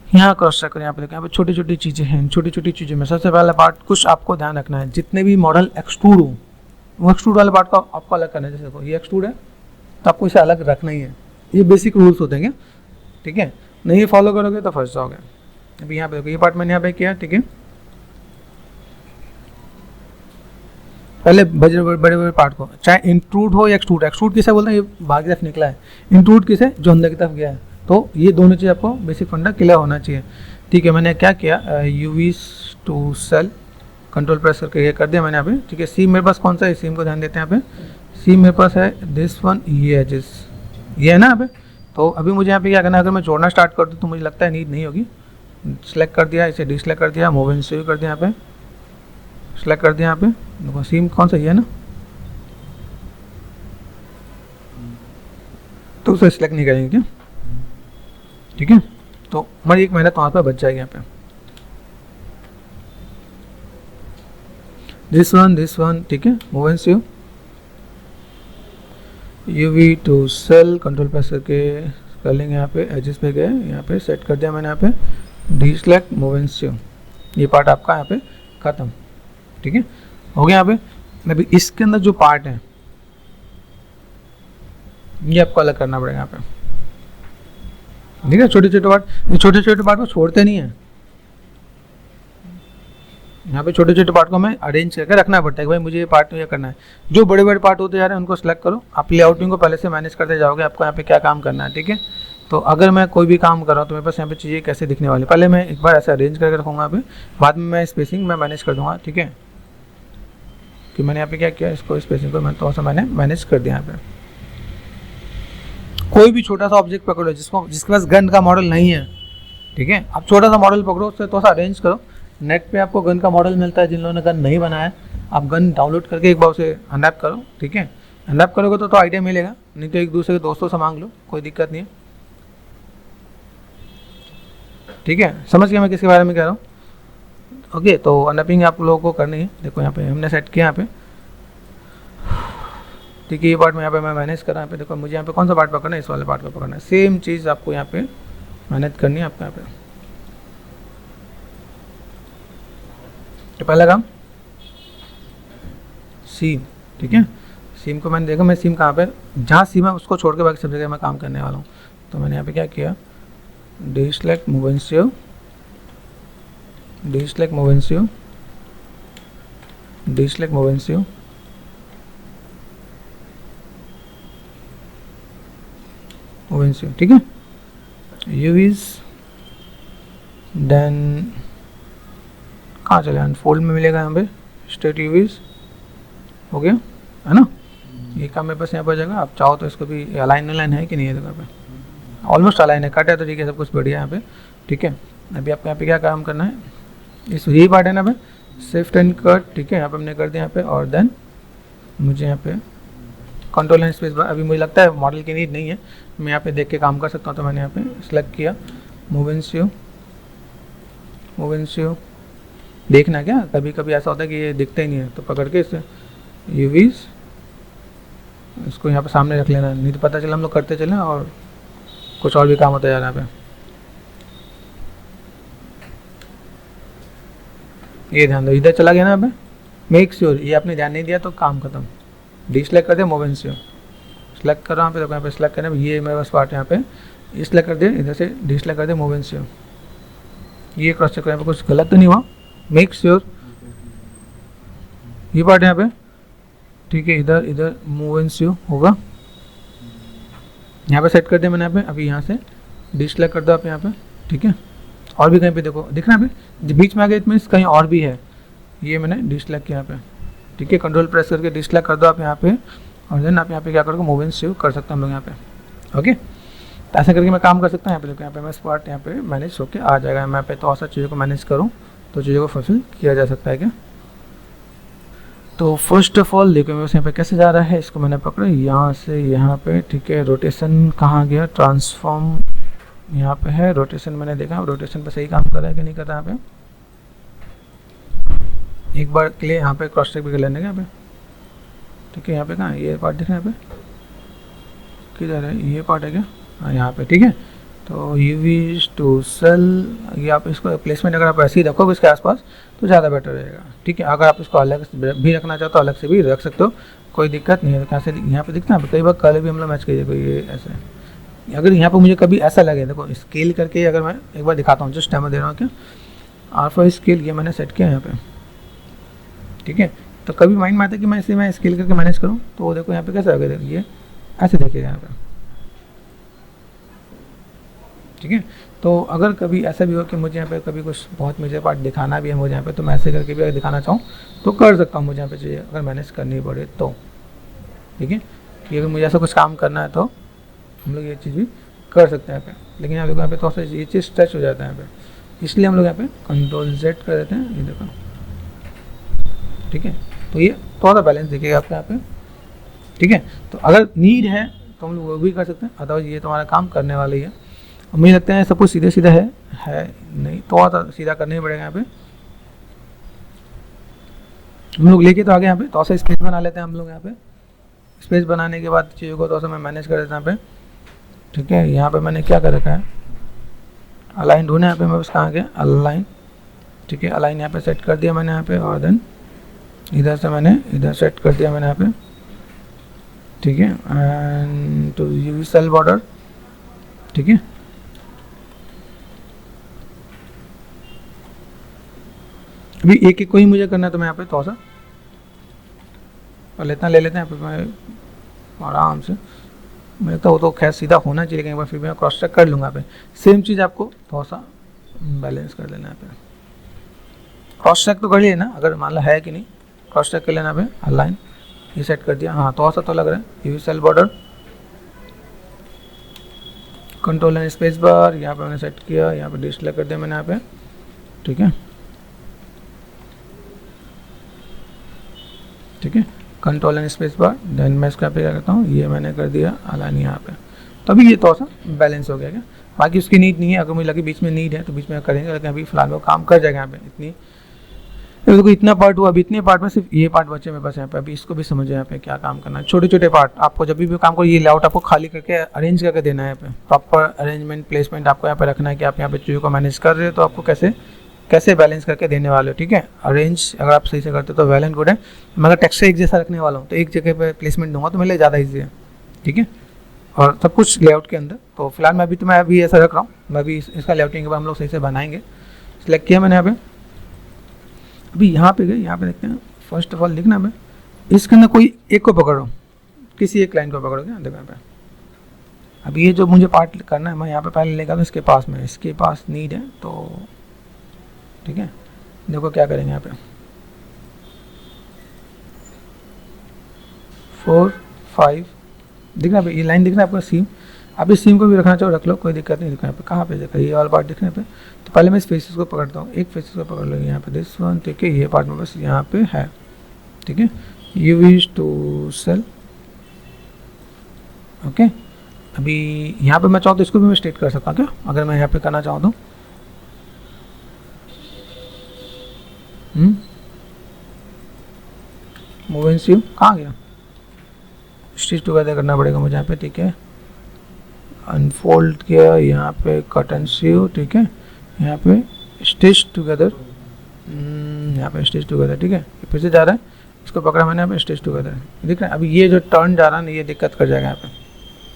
यहाँ क्रॉस चेक करें, यहाँ पे देखो, यहाँ पे छोटी छोटी चीज़ें हैं, छोटी छोटी चीज़ें में सबसे पहला पार्ट कुछ आपको ध्यान रखना है, जितने भी मॉडल एक्सट्रूड हो, वो एक्सट्रूड वाले पार्ट को आपको अलग करना है। जैसे देखो ये एक्सट्रूड है तो आपको इसे अलग रखना ही है, ये बेसिक रूल्स होते हैं, ठीक है। नहीं फॉलो करोगे तो फंस जाओगे। अभी यहाँ पे देखो, ये पार्ट मैंने यहाँ पे किया, ठीक है। पहले बड़े बड़े पार्ट को, चाहे इंट्रूड हो या एक्सट्रूड, एक्सट्रूड किसे बोलते हैं, ये बाहर की तरफ निकला है, इंट्रूड किसे, जो अंदर की तरफ गया है। तो ये दोनों चीज़ आपको बेसिक फंडा क्लियर होना चाहिए, ठीक है। मैंने क्या किया, UV to cell, control press करके ये कर दिया मैंने यहाँ पे, ठीक है। सीम मेरे पास कौन सा है, सीम को ध्यान देते हैं यहाँ पे। सीम मेरे पास है दिस वन, ये एजेस, ये है ना यहाँ पे। तो अभी मुझे यहाँ पे क्या करना है, अगर मैं जोड़ना स्टार्ट कर दूँ तो मुझे लगता है नीड नहीं होगी। सेलेक्ट कर दिया, इसे डिसलेक्ट कर दिया, मूव एंड सेव कर दिया, यहाँ पे सेलेक्ट कर दिया, यहाँ पे देखो सीम कौन सा, ये है ना, तो उसे सिलेक्ट नहीं करेंगे क्या, ठीक है। तो हमारी एक मेहनत वहाँ पर बच जाएगी। यहाँ पे दिस वन, ठीक है, move and save, UV to cell, control press करके कर लेंगे, यहाँ पे एजेस पे गए, यहाँ पे सेट कर दिया मैंने, यहाँ पे डिसलेक्ट, मूव एंड सेव, ये पार्ट आपका यहाँ पे खत्म, ठीक है, हो गया। यहाँ पे अभी इसके अंदर जो पार्ट है ये आपको अलग करना पड़ेगा यहाँ पे, ठीक है। छोटे छोटे पार्ट, ये छोटे छोटे पार्ट को छोड़ते नहीं है, यहाँ पे छोटे छोटे पार्ट को हमें अरेंज करके रखना पड़ता है कि भाई मुझे ये पार्ट ये करना है। जो बड़े बड़े पार्ट होते जा रहे हैं उनको सेलेक्ट करो, आप लेआउटिंग को पहले से मैनेज करते जाओगे, आपको यहाँ पे क्या काम करना है, ठीक है। तो अगर मैं कोई भी काम कर रहा हूँ तो मेरे पास यहाँ पे चीज़ें कैसे दिखने वाली, पहले मैं एक बार ऐसे अरेंज करके रखूँगा यहाँ पे, बाद में मैं स्पेसिंग मैं मैनेज कर दूँगा, ठीक है। कि मैंने यहाँ पे क्या किया, इसको स्पेसिंग को थोड़ा सा मैंने मैनेज कर दिया। यहाँ पे कोई भी छोटा सा ऑब्जेक्ट पकड़ो जिसके पास गन का मॉडल नहीं है, ठीक है, आप छोटा सा मॉडल पकड़ो, उससे थोड़ा सा अरेंज करो। नेट पे आपको गन का मॉडल मिलता है, जिन लोगों ने गन नहीं बनाया है आप गन डाउनलोड करके एक बार उसे अनरैप करो, ठीक है। अनरैप करोगे तो आइडिया मिलेगा, नहीं तो एक दूसरे के दोस्तों से मांग लो, कोई दिक्कत नहीं है, ठीक है। समझ गया मैं किसके बारे में कह रहा हूँ। ओके, तो अनरैपिंग आप लोगों को करनी है। देखो यहाँ पे हमने सेट किया यहाँ पे, ठीक है। ये पार्ट में यहाँ पे मैं मैनेज कर रहा हूँ। यहाँ पे देखो मुझे यहाँ पे कौन सा पार्ट पकड़ना है, इस वाले पार्ट को पकड़ना है। सेम चीज़ आपको यहाँ पे मैनेज करनी है आपको यहाँ पे। तो पहला काम सीम, ठीक है। सीम को मैंने देखा, मैं सीम कहाँ पे, जहाँ सीम है उसको छोड़ के बाकी सब जगह मैं काम करने वाला हूँ। तो मैंने यहाँ पे क्या किया, deselect move and save, deselect move and save, deselect move and save, move and save, ठीक है। यूवीज देन कहाँ चले, अनफोल्ड में मिलेगा यहाँ पे स्टेट यूवीज, हो गया है ना। ये काम मेरे पास यहाँ पर जाएगा। आप चाहो तो इसको भी अलाइन है कि नहीं है, देखो पे ऑलमोस्ट अलाइन है, कट है तो ठीक है, सब कुछ बढ़िया है यहाँ पे, ठीक है। अभी आपको यहाँ पे क्या काम करना है, इस यही पार्ट है ना पे शिफ्ट एंड कट, ठीक है। यहाँ पे हमने कर दिया यहाँ पे, और देन मुझे यहाँ पे कंट्रोल एंड स्पेस, अभी मुझे लगता है मॉडल की नीड नहीं है, मैं यहाँ पे देख के काम कर सकता हूँ। तो मैंने यहाँ पे सिलेक्ट किया move and save, move and save. देखना क्या, कभी कभी ऐसा होता है कि ये दिखता ही नहीं है, तो पकड़ के इसे यूवीज इसको यहाँ पे सामने रख लेना, नहीं तो पता चला हम लोग करते चले और कुछ और भी काम होता है यार। यहाँ पे ये ध्यान दो, इधर चला गया ना। यहाँ पे मेक श्योर ये आपने ध्यान नहीं दिया तो काम खत्म। डिसलेक्ट कर दे, मूव एंड सेव सेलेक्ट कर रहा हूँ, यहाँ पे सेलेक्ट करना, ये मेरे पास पार्ट यहाँ पे सेलेक्ट कर दे, इधर से डिसलेक्ट कर दे, मूव एंड सेव। ये क्रॉस चेक, यहाँ पे कुछ गलत तो नहीं हुआ, मेक श्योर ये पार्ट यहाँ पे, ठीक है। इधर इधर मूव एंड सेव होगा, यहाँ पे सेट कर दिया मैंने। यहाँ पे अभी यहाँ से डिसलेक्ट कर दो आप यहाँ पे, ठीक है। और भी कहीं पे देखो दिख रहा है, अभी बीच में आ गया, इट मीन्स कहीं और भी है, ये मैंने डिसलेक्ट किया यहाँ पे, ठीक है। कंट्रोल प्रेस करके डिसलेक्ट कर दो आप यहाँ पे, और देन आप यहाँ पे क्या करोगे, मूव एंड सेव कर सकते हैं हम लोग यहाँ पे, ओके। तो ऐसा करके मैं काम कर सकता हूँ। यहाँ पे देखो, यहाँ पे मैं स्पॉट यहाँ पे मैनेज होके आ जाएगा। मैं पे तो और सारी चीज़ों को मैनेज करूँ तो चीज़ों को फुलफिल किया जा सकता है क्या। तो फर्स्ट ऑफ ऑल देखो मेरे यहाँ पे कैसे जा रहा है, इसको मैंने पकड़ा यहाँ से यहाँ पे, ठीक है। रोटेशन कहाँ गया, ट्रांसफॉर्म यहाँ पे है, रोटेशन मैंने देखा, रोटेशन पे सही काम कर रहा है कि नहीं कर रहा है यहाँ पे। एक बार के लिए यहाँ पे क्रॉस चेक भी कर लेने का यहाँ पे, ठीक है। यहाँ पे कहाँ ये पार्ट दिख रहा है, यहाँ पे किधर है, ये पार्ट है क्या, हाँ यहाँ पे, ठीक है। तो यूवी टू सेल, ये आप इसको प्लेसमेंट अगर आप ऐसे ही रखोगे इसके आसपास तो ज़्यादा बेटर रहेगा, ठीक है। अगर आप इसको अलग भी रखना चाहते हो अलग से भी रख सकते हो, कोई दिक्कत नहीं है। कहाँ से यहाँ पे दिखता है, कई बार कलर भी हम लोग मैच करिए, कोई ये ऐसे। अगर यहाँ पे मुझे कभी ऐसा लगे, देखो स्केल करके अगर मैं एक बार दिखाता हूँ, जस्ट टाइम दे रहा हूँ क्या, आल्फा स्केल ये मैंने सेट किया यहाँ पे, ठीक है। तो कभी माइंड में आता है कि मैं इसे मैं स्केल करके मैनेज करूँ, तो वो देखो यहाँ पे कैसे आ गया, ये ऐसे देखिएगा यहाँ पे, ठीक है। तो अगर कभी ऐसा भी हो कि मुझे यहाँ पे कभी कुछ बहुत मेजर पार्ट दिखाना भी है मुझे यहाँ पे, तो मैं ऐसे करके भी अगर दिखाना चाहूँ तो कर सकता हूँ, मुझे यहाँ पे चाहिए अगर मैनेज करनी पड़े तो, ठीक है। कि अगर मुझे ऐसा कुछ काम करना है तो हम लोग ये चीज़ भी कर सकते हैं यहाँ पे। लेकिन यहाँ पे थोड़ा सा ये चीज़ स्ट्रेच हो जाता है यहाँ पे, इसलिए हम लोग यहाँ पे कंट्रोल Z कर देते हैं, ये देखो, ठीक है। तो ये थोड़ा सा बैलेंस दिखेगा आपको यहाँ पे, ठीक है। तो अगर नीड है तो हम लोग वो भी कर सकते हैं, अदरवाइज ये तुम्हारा काम करने वाला ही है। मुझे लगता है सब कुछ सीधे सीधा है नहीं, थोड़ा सा सीधा करना ही पड़ेगा यहाँ पे। हम लोग लेके तो आगे यहाँ पे थोड़ा सा स्पेस बना लेते हैं हम लोग यहाँ पे। स्पेस बनाने के बाद चीज़ों को थोड़ा सा मैं मैनेज कर देता हूँ यहाँ पे, ठीक है। यहाँ पे मैंने क्या कर रखा है, अलाइन ढूंढना यहाँ पे मैं बस कहाँ गया, अलाइन, ठीक है। अलाइन यहाँ पे सेट कर दिया मैंने यहाँ पे, और देन इधर से मैंने इधर सेट कर दिया मैंने यहाँ पे, ठीक है। And to UV cell border, ठीक है। अभी एक एक को ही मुझे करना है, तो मैं यहाँ पे थोड़ा सा पहले इतना ले लेते हैं यहाँ पे, मैं आराम से, मेरे तो वो तो खैर सीधा होना चाहिए, लेकिन एक बार फिर मैं क्रॉस चेक कर लूँगा यहाँ पे। सेम चीज़ आपको थोड़ा सा बैलेंस कर लेना है यहाँ पे, क्रॉस चेक तो कर लिए ना, अगर मान लो है कि नहीं क्रॉस चेक कर लेना यहाँ पे। अलाइन ये सेट कर दिया, हाँ थोड़ा सा तो लग रहा है। UV cell border, control and space bar यहाँ पे मैंने सेट किया, यहाँ पे डिस्प्ले कर दिया मैंने यहाँ पे, ठीक है ठीक है, control and space bar. Then मैं इसका पे क्या करता हूँ, ये मैंने कर दिया अलाइन यहाँ पे, तो अभी ये थोड़ा सा बैलेंस हो गया क्या। बाकी उसकी नीड नहीं है, अगर मुझे लगे बीच में नीड है तो बीच में करेंगे, लेकिन अभी फिलहाल वो काम कर जाएगा यहाँ पे। इतनी देखो इतना पार्ट हुआ, अभी इतने पार्ट में सिर्फ ये पार्ट बचे मेरे पास यहाँ पे। अभी इसको भी समझो यहाँ पे क्या काम करना है, छोटे छोटे पार्ट आपको जब भी काम करो, ये लेआउट आपको खाली करके अरेंज करके देना है यहाँ पे। प्रॉपर अरेंजमेंट प्लेसमेंट आपको यहाँ पे रखना है कि आप यहाँ पे चीज़ों को मैनेज कर रहे हो, तो आपको कैसे कैसे बैलेंस करके देने वाले हो, ठीक है। अरेंज अगर आप सही से करते हो तो वेल एंड गुड है। मैं अगर टेक्स्ट एक जैसा रखने वाला हूँ तो एक जगह पे प्लेसमेंट दूंगा तो मेरे लिए ज़्यादा ईजी है, ठीक है। और सब कुछ लेआउट के अंदर, तो फिलहाल मैं अभी ऐसा रख रहा हूँ। मैं अभी इसका लेआउटिंग के बाद हम लोग सही से बनाएंगे। सिलेक्ट किया मैंने यहाँ पे, अभी यहाँ पे गए, यहाँ पे देखते हैं। फर्स्ट ऑफ ऑल लिखना है, इसके अंदर कोई एक को पकड़ो, किसी एक लाइन को पकड़ोगे, देखो यहाँ पे। अभी ये जो मुझे पार्ट करना है, मैं यहाँ पे पहले लेगा तो इसके पास नीड है, तो ठीक है। देखो क्या करेंगे यहाँ पे, 4 5 दिख रहा है, ये लाइन दिख रहा है आपको, सीम। आप इस सीम को भी रखना चाहो रख लो, कोई दिक्कत नहीं। देखो यहाँ पे कहाँ पे देखा, ये वाला पार्ट दिखने पे, तो पहले मैं इस फेसेस को पकड़ता हूँ, एक फेसेस को पकड़ लूँगी यहाँ पे, दिस वन, ठीक है। ये पार्ट में बस यहाँ पे है, ठीक है। You wish to cell, okay. अभी यहाँ पे मैं चाहूँ तो इसको भी मैं स्टेट कर सकता हूँ क्या, अगर मैं यहाँ पे करना चाहूँ तो। मूव एंड सीव कहाँ गया, स्टिच टुगेदर करना पड़ेगा मुझे यहाँ पे, ठीक है। अनफोल्ड किया, यहाँ पे कट एंड सीव, ठीक है। यहाँ पे स्टिच टुगेदर, यहाँ पे स्टिच टुगेदर, ठीक है। फिर से जा रहा है, इसको पकड़ा मैंने, यहाँ पे स्टिच टुगेदर दिख रहा है। अभी ये जो टर्न जा रहा है ना, ये दिक्कत कर जाएगा यहाँ पे,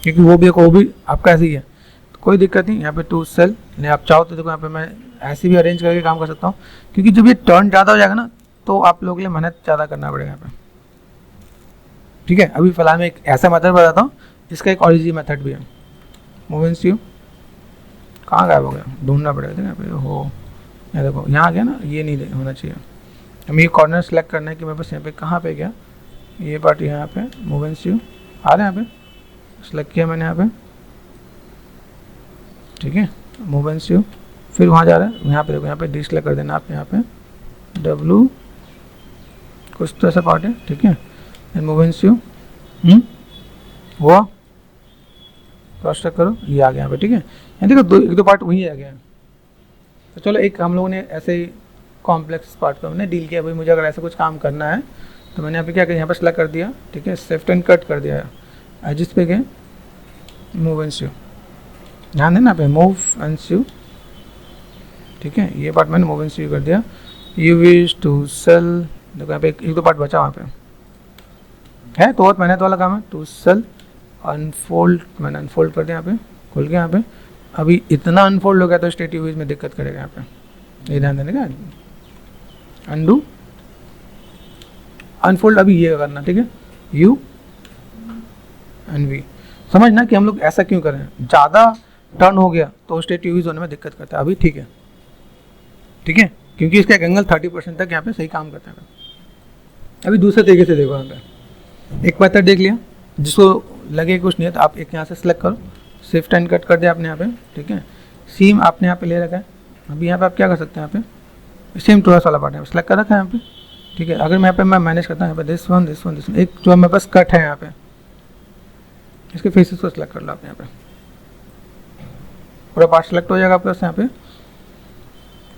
क्योंकि वो भी आपका ऐसे ही है, तो कोई दिक्कत नहीं। यहाँ पे टू सेल नहीं, आप चाहो तो देखो यहाँ पे मैं ऐसे भी अरेंज करके काम कर सकता हूँ, क्योंकि जब ये टर्न ज़्यादा हो जाएगा ना, तो आप लोगों के लिए मेहनत ज़्यादा करना पड़ेगा यहाँ पे, ठीक है। अभी फिलहाल मैं एक ऐसा मेथड बताता हूँ, इसका एक ओरिजिनल मेथड भी है। मूव एंड सीव कहाँ गायब हो गया, ढूंढना पड़ेगा यहाँ पे। हो यहाँ देखो, यहाँ आ गया ना, ये नहीं होना चाहिए। हमें ये कॉर्नर सेलेक्ट करना है कि मैं बस यहाँ पे कहाँ पे गया, ये पार्ट यहाँ पे। मूव एंड सीव आ रहा है यहाँ पे, सेलेक्ट किया मैंने यहाँ पे, ठीक है। मूव एंड सीव, फिर वहाँ जा रहा है, यहाँ पे देखो, यहाँ पे डिस्प्ले कर देना आप, यहाँ पे डब्लू कुछ तो ऐसा पार्ट है, ठीक है। एंड मूव एंड सीव हुआ, क्रॉस चेक करो, ये आ गया यहाँ पे, ठीक है। यहाँ देखो एक दो पार्ट वहीं आ गया है। तो चलो एक हम लोगों ने ऐसे ही कॉम्प्लेक्स पार्ट को हमने डील किया। भाई मुझे अगर ऐसा कुछ काम करना है तो मैंने यहाँ पे क्या किया, यहाँ पर सेलेक्ट कर दिया, ठीक है। शिफ्ट एंड कट कर दिया, एजिस पे गए, मूव एंड सीव, ध्यान देना पे, मूव एंड सीव, ठीक है। ये पार्ट मैंने मूव एंड सीव कर दिया। यू विश टू सेल, देखो यहाँ पे एक दो पार्ट बचा वहाँ पे है, तो बहुत मेहनत वाला काम है। टू सेल अनफोल्ड, मैंने अनफोल्ड कर दिया यहाँ पे, खुल गया यहाँ पे। अभी इतना अनफोल्ड हो गया तो स्टेट यूवीज में दिक्कत करेगा यहाँ पे, ये ध्यान देने का। अनडू अनफोल्ड, अभी ये करना, ठीक है। यू एंड वी, समझना कि हम लोग ऐसा क्यों करें, ज़्यादा टर्न हो गया तो स्टेट यूवीज होने में दिक्कत करता है। अभी ठीक है, ठीक है, क्योंकि इसका एंगल 30% तक यहाँ पे सही काम करता है। अभी दूसरे तरीके से देखो, यहाँ पे एक मेथड देख लिया, जिसको लगे कुछ नहीं है तो आप एक यहाँ से सेलेक्ट करो, शिफ्ट एंड कट कर दिया आपने यहाँ पे, ठीक है। सीम आपने यहाँ पे ले रखा है। अभी यहाँ पे आप क्या कर सकते हैं, यहाँ पे सेम टूल्स वाला पार्ट है सेलेक्ट कर रखा है यहाँ पे, ठीक है। अगर मैं यहाँ पे मैं मैनेज करता हूँ यहाँ पे दिस वन, एक जो मेरे पास कट है यहाँ पे, इसके फेसेस को सिलेक्ट कर लो आप। यहाँ पे पूरा पार्ट सेलेक्ट हो जाएगा आपके पास यहाँ पे।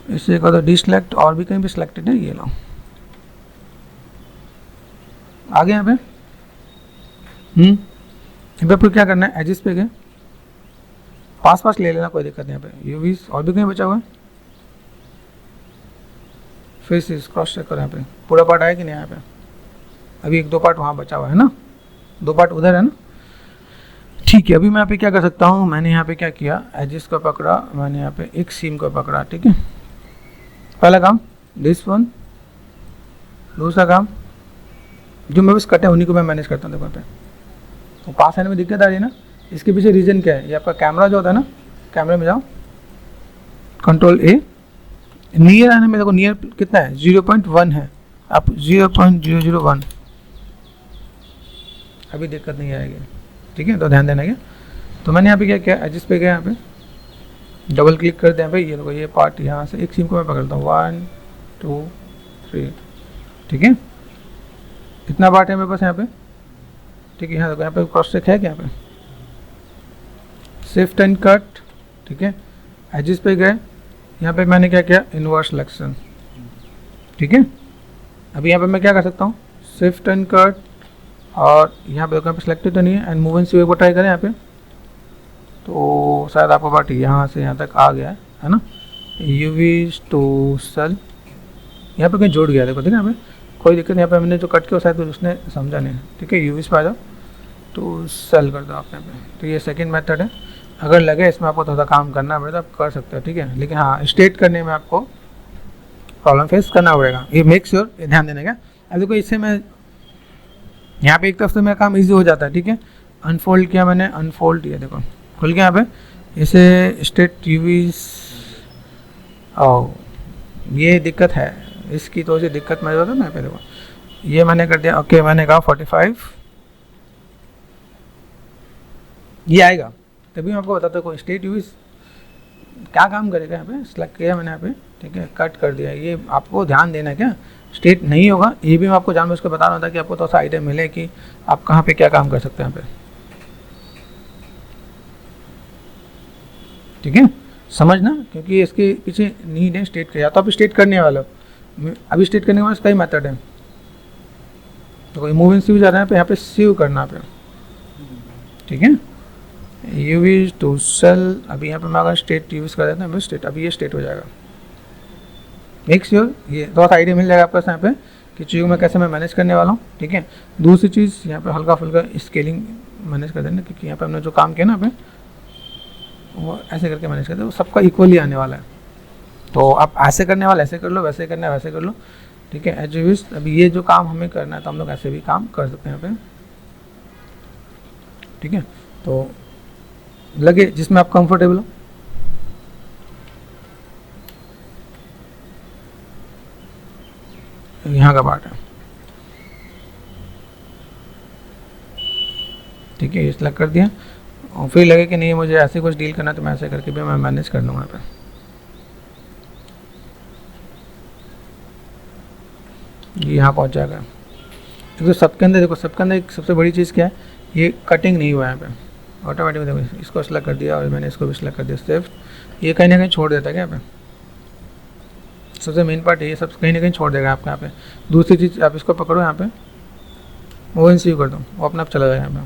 इससे एक डी सेलेक्ट, और भी कहीं भी सिलेक्टेड है, ये लो आगे यहाँ पे। यहाँ पे क्या करना है, एजिस पे गए, पास ले लेना, कोई दिक्कत नहीं। यहाँ पे यूवीज और भी कहीं बचा हुआ है, फेसेस क्रॉस चेक करो, यहाँ पे पूरा पार्ट आया कि नहीं यहाँ पे। अभी एक दो पार्ट वहाँ बचा हुआ है ना, दो पार्ट उधर है ना, ठीक है। अभी मैं यहाँ पे क्या कर सकता हूँ, मैंने यहाँ पे क्या किया, एजिस को पकड़ा मैंने, यहाँ पे एक सीम को पकड़ा, ठीक है। पहला काम दिस वन, दूसरा काम, जो मैं बस कटे उन्हीं को मैं मैनेज करता हूँ। देखो यहाँ पे तो पास आने में दिक्कत आ रही है ना, इसके पीछे रीज़न क्या है? ये आपका कैमरा जो होता है ना, कैमरे में जाओ, कंट्रोल ए, नियर आने में देखो नियर कितना है, 0.1 है, आप 0.001, अभी दिक्कत नहीं आएगी। ठीक है, तो ध्यान देना क्या। तो मैंने यहाँ पे क्या किया, एडजस्ट पे गया, यहाँ पे डबल क्लिक कर दें भाई, ये देखो ये पार्ट यहाँ से एक सिम को मैं पकड़ता हूँ, 1 2 3, ठीक है, कितना पार्ट है मेरे पास यहाँ पे। ठीक है, यहाँ देखो यहाँ पे क्रॉस चेक है क्या, यहाँ पे शिफ्ट एंड कट, ठीक है, एडजस्ट पे गए, यहाँ पे मैंने क्या किया, इनवर्स सिलेक्शन। ठीक है, अभी यहाँ पे मैं क्या कर सकता हूँ, शिफ्ट एंड कट, और यहाँ पे सिलेक्टेड तो नहीं है, एंड मूव एंड सी को ट्राई करें यहाँ पे, तो शायद आपका पार्ट यहाँ से यहाँ तक आ गया है ना, यूवी टू सेल, यहाँ पे कहीं जुड़ गया, देखो ठीक है, यहाँ पे कोई दिक्कत नहीं, यहाँ पे मैंने जो कट किया शायद उसने समझा नहीं। ठीक है, यूवीज पे आ जाओ तो सेल कर दो आप यहाँ पे। तो ये सेकंड मेथड है, अगर लगे इसमें आपको थोड़ा काम करना पड़े तो आप कर सकते हो। ठीक है, लेकिन हाँ स्टेट करने में आपको प्रॉब्लम फेस करना पड़ेगा, ये मेक श्योर, ये ध्यान देने का। अब देखो इससे मैं यहाँ पे एक तरफ से मेरा काम इजी हो जाता है। ठीक है, अनफोल्ड किया मैंने, अनफोल्ड किया, देखो खुल गया यहाँ पे, इसे स्टेट यूवीज, ओ ये दिक्कत है इसकी, तो ये दिक्कत मैं बता ना, पे देखो ये मैंने कर दिया, ओके मैंने कहा 45, ये आएगा तभी मैं आपको बताता हूँ स्टेट यूवीज क्या काम करेगा। यहाँ पे सेलेक्ट किया मैंने यहाँ पे, ठीक है, कट कर दिया, ये आपको ध्यान देना है, क्या स्टेट नहीं होगा, ये भी मैं आपको जानबूझ के बता रहा था कि आपको थोड़ा सा आइडिया मिले कि आप कहाँ पे क्या काम कर सकते हैं यहाँ पे। ठीक है, समझना, क्योंकि इसके पीछे नीड है स्टेट का, या तो आप स्टेट करने वाले हो, अभी स्टेट करने के बाद कई मेथड है, तो कोई मूव इन सीव जा रहा है, यहाँ पे सीव करना पे। ठीक है, यूवी टू सेल, अभी यहाँ पे मैं अगर स्टेट यूज़ कर देता हूँ स्टेट, अभी ये स्टेट हो जाएगा। मेक श्योर ये थोड़ा सा आइडिया मिल जाएगा आपको यहाँ पे कि चीज़ों में कैसे मैं मैनेज करने वाला हूँ। ठीक है, दूसरी चीज़ यहाँ पे हल्का फुल्का स्केलिंग मैनेज कर देना, क्योंकि यहाँ पे हमने जो काम किया ना पे वो ऐसे करके मैनेज करते हैं, वो सबका इक्वली आने वाला है, तो आप ऐसे करने वाले ऐसे कर लो, वैसे करना है वैसे कर लो। ठीक है, एज यू विश, अभी ये जो काम हमें करना है तो हम लोग ऐसे भी काम कर सकते हैं यहाँ पे। ठीक है, तो लगे जिसमें आप कंफर्टेबल हो। यहाँ का पार्ट है, ठीक है, ये सेलेक्ट कर दिया, और फिर लगे कि नहीं मुझे ऐसे कुछ डील करना, तो मैं ऐसे करके भी मैं मैनेज कर लूँगा यहाँ पे। ये यहाँ पहुँच जाएगा, क्योंकि सबके अंदर देखो, सबके अंदर एक सबसे बड़ी चीज़ क्या है, ये कटिंग नहीं हुआ है यहाँ पे, ऑटोमेटिक देखो इसको सेलेक्ट कर दिया और मैंने इसको भी सेलेक्ट कर दिया, सिर्फ ये कहीं ना कहीं छोड़ देता है क्या यहाँ पे, सबसे मेन पार्ट ये सब कहीं ना कहीं छोड़ देगा आपको यहाँ पे। दूसरी चीज़, आप इसको पकड़ो यहाँ पे, वो इन सीव कर दो, वो अपने आप चला जाएगा यहाँ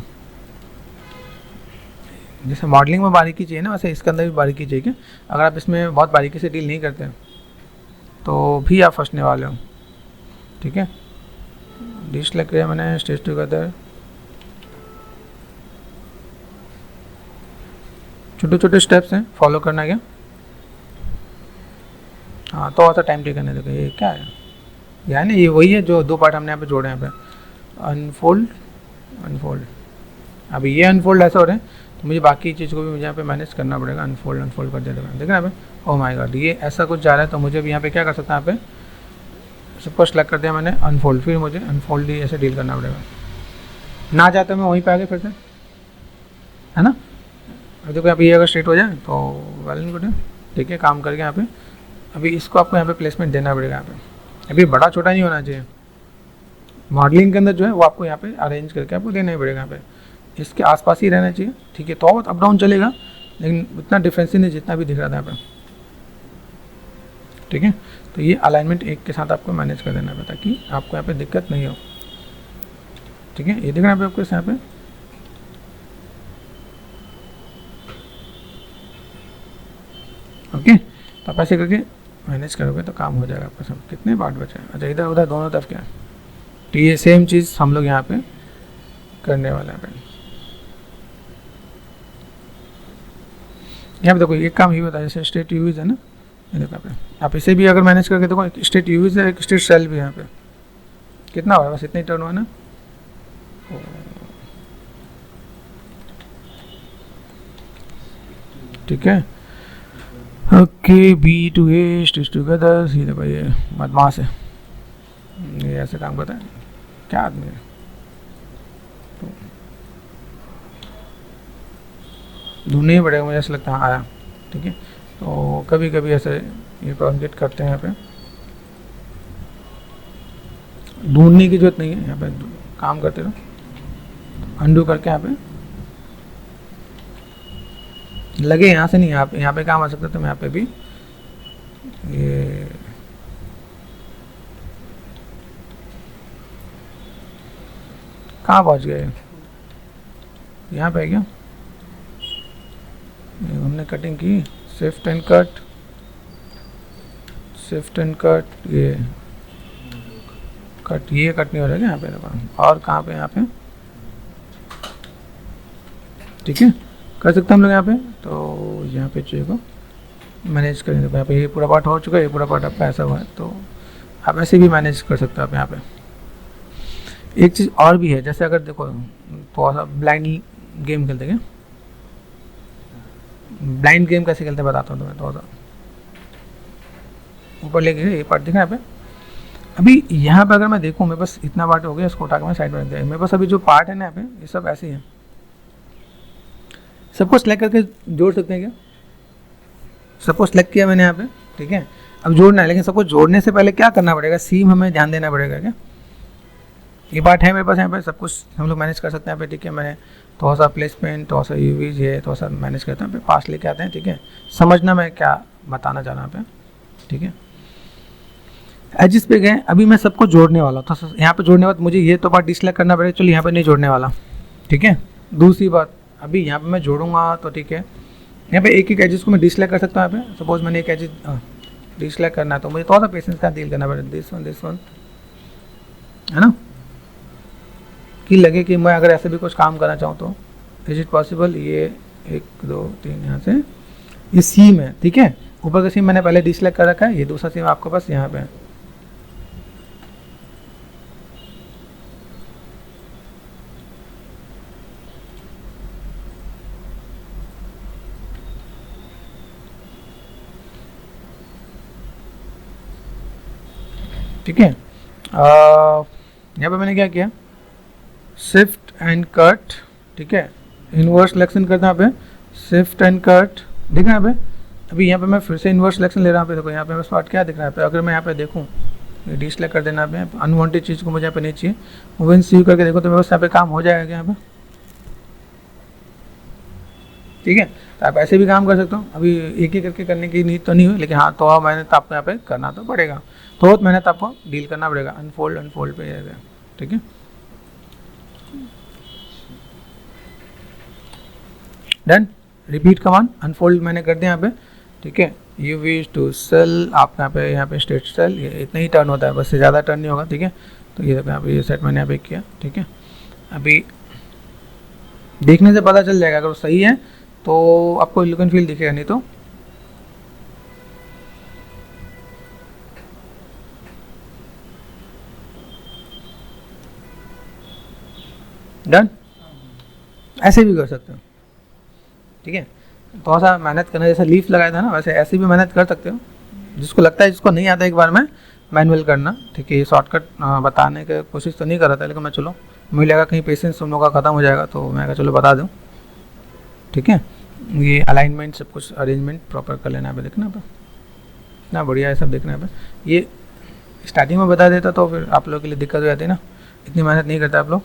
पे। जैसे मॉडलिंग में बारीकी चाहिए ना, वैसे इसके अंदर भी बारीकी चाहिए क्या, अगर आप इसमें बहुत बारीकी से डील नहीं करते तो भी आप फंसने वाले हो। ठीक है, डिश लग रहा है मैंने, स्टेज टुगेदर, छोटे छोटे स्टेप्स हैं, फॉलो करना क्या। हाँ, तो ऐसा टाइम टेकन है, देखो ये क्या है, यानी ये वही है जो दो पार्ट हमने यहाँ पे जोड़े हैं, यहाँ पे अनफोल्ड अनफोल्ड। अभी ये अनफोल्ड ऐसा हो रहे हैं, तो मुझे बाकी चीज़ को भी मुझे यहाँ पे मैनेज करना पड़ेगा, अनफोल्ड अनफोल्ड कर देगा, देखना यहाँ पे, ओह माय गॉड ये ऐसा कुछ जा रहा है, तो मुझे भी यहाँ पे क्या कर सकता है, यहाँ पे सबको सेलेक्ट कर दिया मैंने अनफोल्ड, फिर मुझे अनफोल्ड ही ऐसे डील करना पड़ेगा, ना चाहता मैं वहीं पे आगे फिर से, है ना। अब देखो यहाँ पे ये अगर स्ट्रेट हो जाए तो वेल एंड गुड है। ठीक है, काम करके यहाँ पे अभी इसको आपको यहाँ पे प्लेसमेंट देना पड़ेगा, यहाँ पे अभी बड़ा छोटा नहीं होना चाहिए, मॉडलिंग के अंदर जो है वो आपको यहाँ पे अरेंज करके आपको देना ही पड़ेगा, यहाँ पे इसके आसपास ही रहना चाहिए। ठीक है, तो बहुत अप डाउन चलेगा, लेकिन इतना डिफरेंस ही नहीं जितना भी दिख रहा था यहाँ पे। ठीक है, तो ये अलाइनमेंट एक के साथ आपको मैनेज कर देना है, ताकि आपको यहाँ पे दिक्कत नहीं हो। ठीक है, ये देखना है आपको यहाँ पे, ओके, तो आप ऐसे करके मैनेज करोगे तो काम हो जाएगा आपका सब। कितने पार्ट बचे हैं, अच्छा इधर उधर दोनों तरफ क्या है, तो ये सेम चीज़ हम लोग यहाँ पे करने वाले हैं। यहाँ पे देखो एक काम ही बताया, जैसे स्टेट यूवीज है ना, ये देखो यहाँ पे आप इसे भी अगर मैनेज करके देखो, स्टेट यूवीज है, एक स्टेट सेल भी है यहाँ पे। कितना हो रहा है, बस इतना ही टर्न हुआ ना। ठीक है, okay, B to A stitch together, सीधे भाई ये बदमाश है, ये ऐसे काम करता है, क्या आदमी है। ढूंढना ही पड़ेगा मुझे ऐसा लगता है, आया। ठीक है, तो कभी कभी ऐसे ये प्रोजेक्ट करते हैं, यहाँ पे ढूंढने की जरूरत नहीं है, यहाँ पे काम करते रहो, अंडू करके यहाँ पे लगे, यहाँ से नहीं, यहाँ पे काम आ सकता, तो मैं यहाँ पे भी ये कहाँ पहुँच गए, यहाँ पे है क्या, हमने कटिंग की, shift and cut, shift and cut, ये कट, ये कट नहीं हो रहा है यहाँ पे, और कहाँ पे, यहाँ पे। ठीक है, कर सकते हैं हम लोग यहाँ पे, तो यहाँ पे चीज़ को मैनेज करेंगे, यहाँ पे ये पूरा पार्ट हो चुका है, ये पूरा पार्ट आपका ऐसा हुआ है, तो आप ऐसे भी मैनेज कर सकते हो आप यहाँ पे। एक चीज़ और भी है, जैसे अगर देखो थोड़ा सा ब्लाइंड गेम खेलते हैं, ब्लाइंड गेम कैसे खेलते हैं बताता हूँ तुम्हें, थोड़ा सा ऊपर लेके ये पार्ट दिखा यहाँ पे। अभी यहाँ पे अगर मैं देखूँ, मेरे पास इतना पार्ट हो गया, इसको उठा के मैं साइड में रख दिया, मेरे पास अभी जो पार्ट है ना यहाँ पे, ये सब ऐसे ही है, सबको सेलेक्ट करके जोड़ सकते हैं क्या, सबको सेलेक्ट किया मैंने यहाँ पे। ठीक है, अब जोड़ना है, लेकिन सबको जोड़ने से पहले क्या करना पड़ेगा, सीम हमें ध्यान देना पड़ेगा क्या, ये पार्ट है मेरे पास यहाँ पे, सब कुछ हम लोग मैनेज कर सकते हैं यहाँ पे। ठीक है, मैंने थोड़ा सा प्लेसमेंट, थोड़ा सा यूवीज, ये थोड़ा सा मैनेज करते हैं, पास लेके आते हैं। ठीक है, समझना मैं क्या बताना चाह रहा हूँ यहाँ पे। ठीक है, एजिस पे गए, अभी मैं सबको जोड़ने वाला था, तो यहाँ पे जोड़ने के बाद मुझे ये तो पार्ट डिसलाइक करना पड़ेगा, चलो यहाँ पे नहीं जोड़ने वाला। ठीक है, दूसरी बात, अभी यहाँ पे मैं जोड़ूंगा तो ठीक है, यहाँ पे एक एक एजिस को मैं डिसलाइक कर सकता हूँ। यहाँ पे सपोज मैंने एक एजिस डिसलाइक करना है, तो मुझे थोड़ा सा पेशेंस का डील करना पड़ेगा, दिस वन, है ना, कि लगे कि मैं अगर ऐसे भी कुछ काम करना चाहूँ तो इज इट पॉसिबल। ये 1 2 3 यहाँ से ये सीम है। ठीक है, ऊपर का सीम मैंने पहले डिसलाइक कर रखा है, ये दूसरा सीम आपके पास यहाँ पे है। ठीक है, यहाँ पे मैंने क्या किया, शिफ्ट एंड कट। ठीक है, इनवर्स सिलेक्शन करना यहाँ पे, शिफ्ट एंड कट, देखा यहाँ पे। अभी यहाँ पे मैं फिर से इनवर्स सिलेक्शन ले रहा हूँ, देखो यहाँ पे स्पॉट क्या दिख रहा है पे, अगर मैं यहाँ पे देखूँ, डिसलाइक कर देना यहाँ पे, अनवांटेड चीज़ को मुझे यहाँ पे नहीं चाहिए, मूव सी करके देखो तो बस यहाँ पे काम हो जाएगा यहाँ पे। ठीक है, तो आप ऐसे भी काम कर सकते हो, अभी एक ही करके करने की नीड तो नहीं हुई, लेकिन हाँ तो मेहनत आपको यहाँ पे करना तो पड़ेगा, तो बहुत मेहनत आपको डील करना पड़ेगा, अनफोल्ड पे रहेगा। ठीक है, डन, रिपीट कमांड, अनफोल्ड मैंने कर दिया यहाँ पे। ठीक है, यू विश टू सेल, आप यहाँ पे स्टेट सेल, ये इतना ही टर्न होता है, बस से ज़्यादा टर्न नहीं होगा। ठीक है, तो ये देखो यहाँ पे ये सेट मैंने यहाँ पे किया। ठीक है, अभी देखने से पता चल जाएगा, अगर वो सही है तो आपको लुक एंड फील दिखेगा, नहीं तो डन, ऐसे भी कर सकते हो। ठीक है, थोड़ा सा मेहनत करना, जैसे लीफ लगाया था ना, वैसे ऐसे भी मेहनत कर सकते हो, जिसको लगता है, जिसको नहीं आता एक बार में मैनुअल करना। ठीक है, ये शॉर्टकट बताने की कोशिश तो नहीं कर रहा था, लेकिन मैं चलो मुझे लगा कहीं पेशेंस तुम लोगों का ख़त्म हो जाएगा, तो मैं चलो बता दूँ। ठीक है, ये अलाइनमेंट सब कुछ अरेंजमेंट प्रॉपर कर लेना है, देखना पे ना, बढ़िया है सब देखना है। ये स्टार्टिंग में बता देता तो फिर आप लोगों के लिए दिक्कत हो जाती है ना, इतनी मेहनत नहीं करता आप लोग।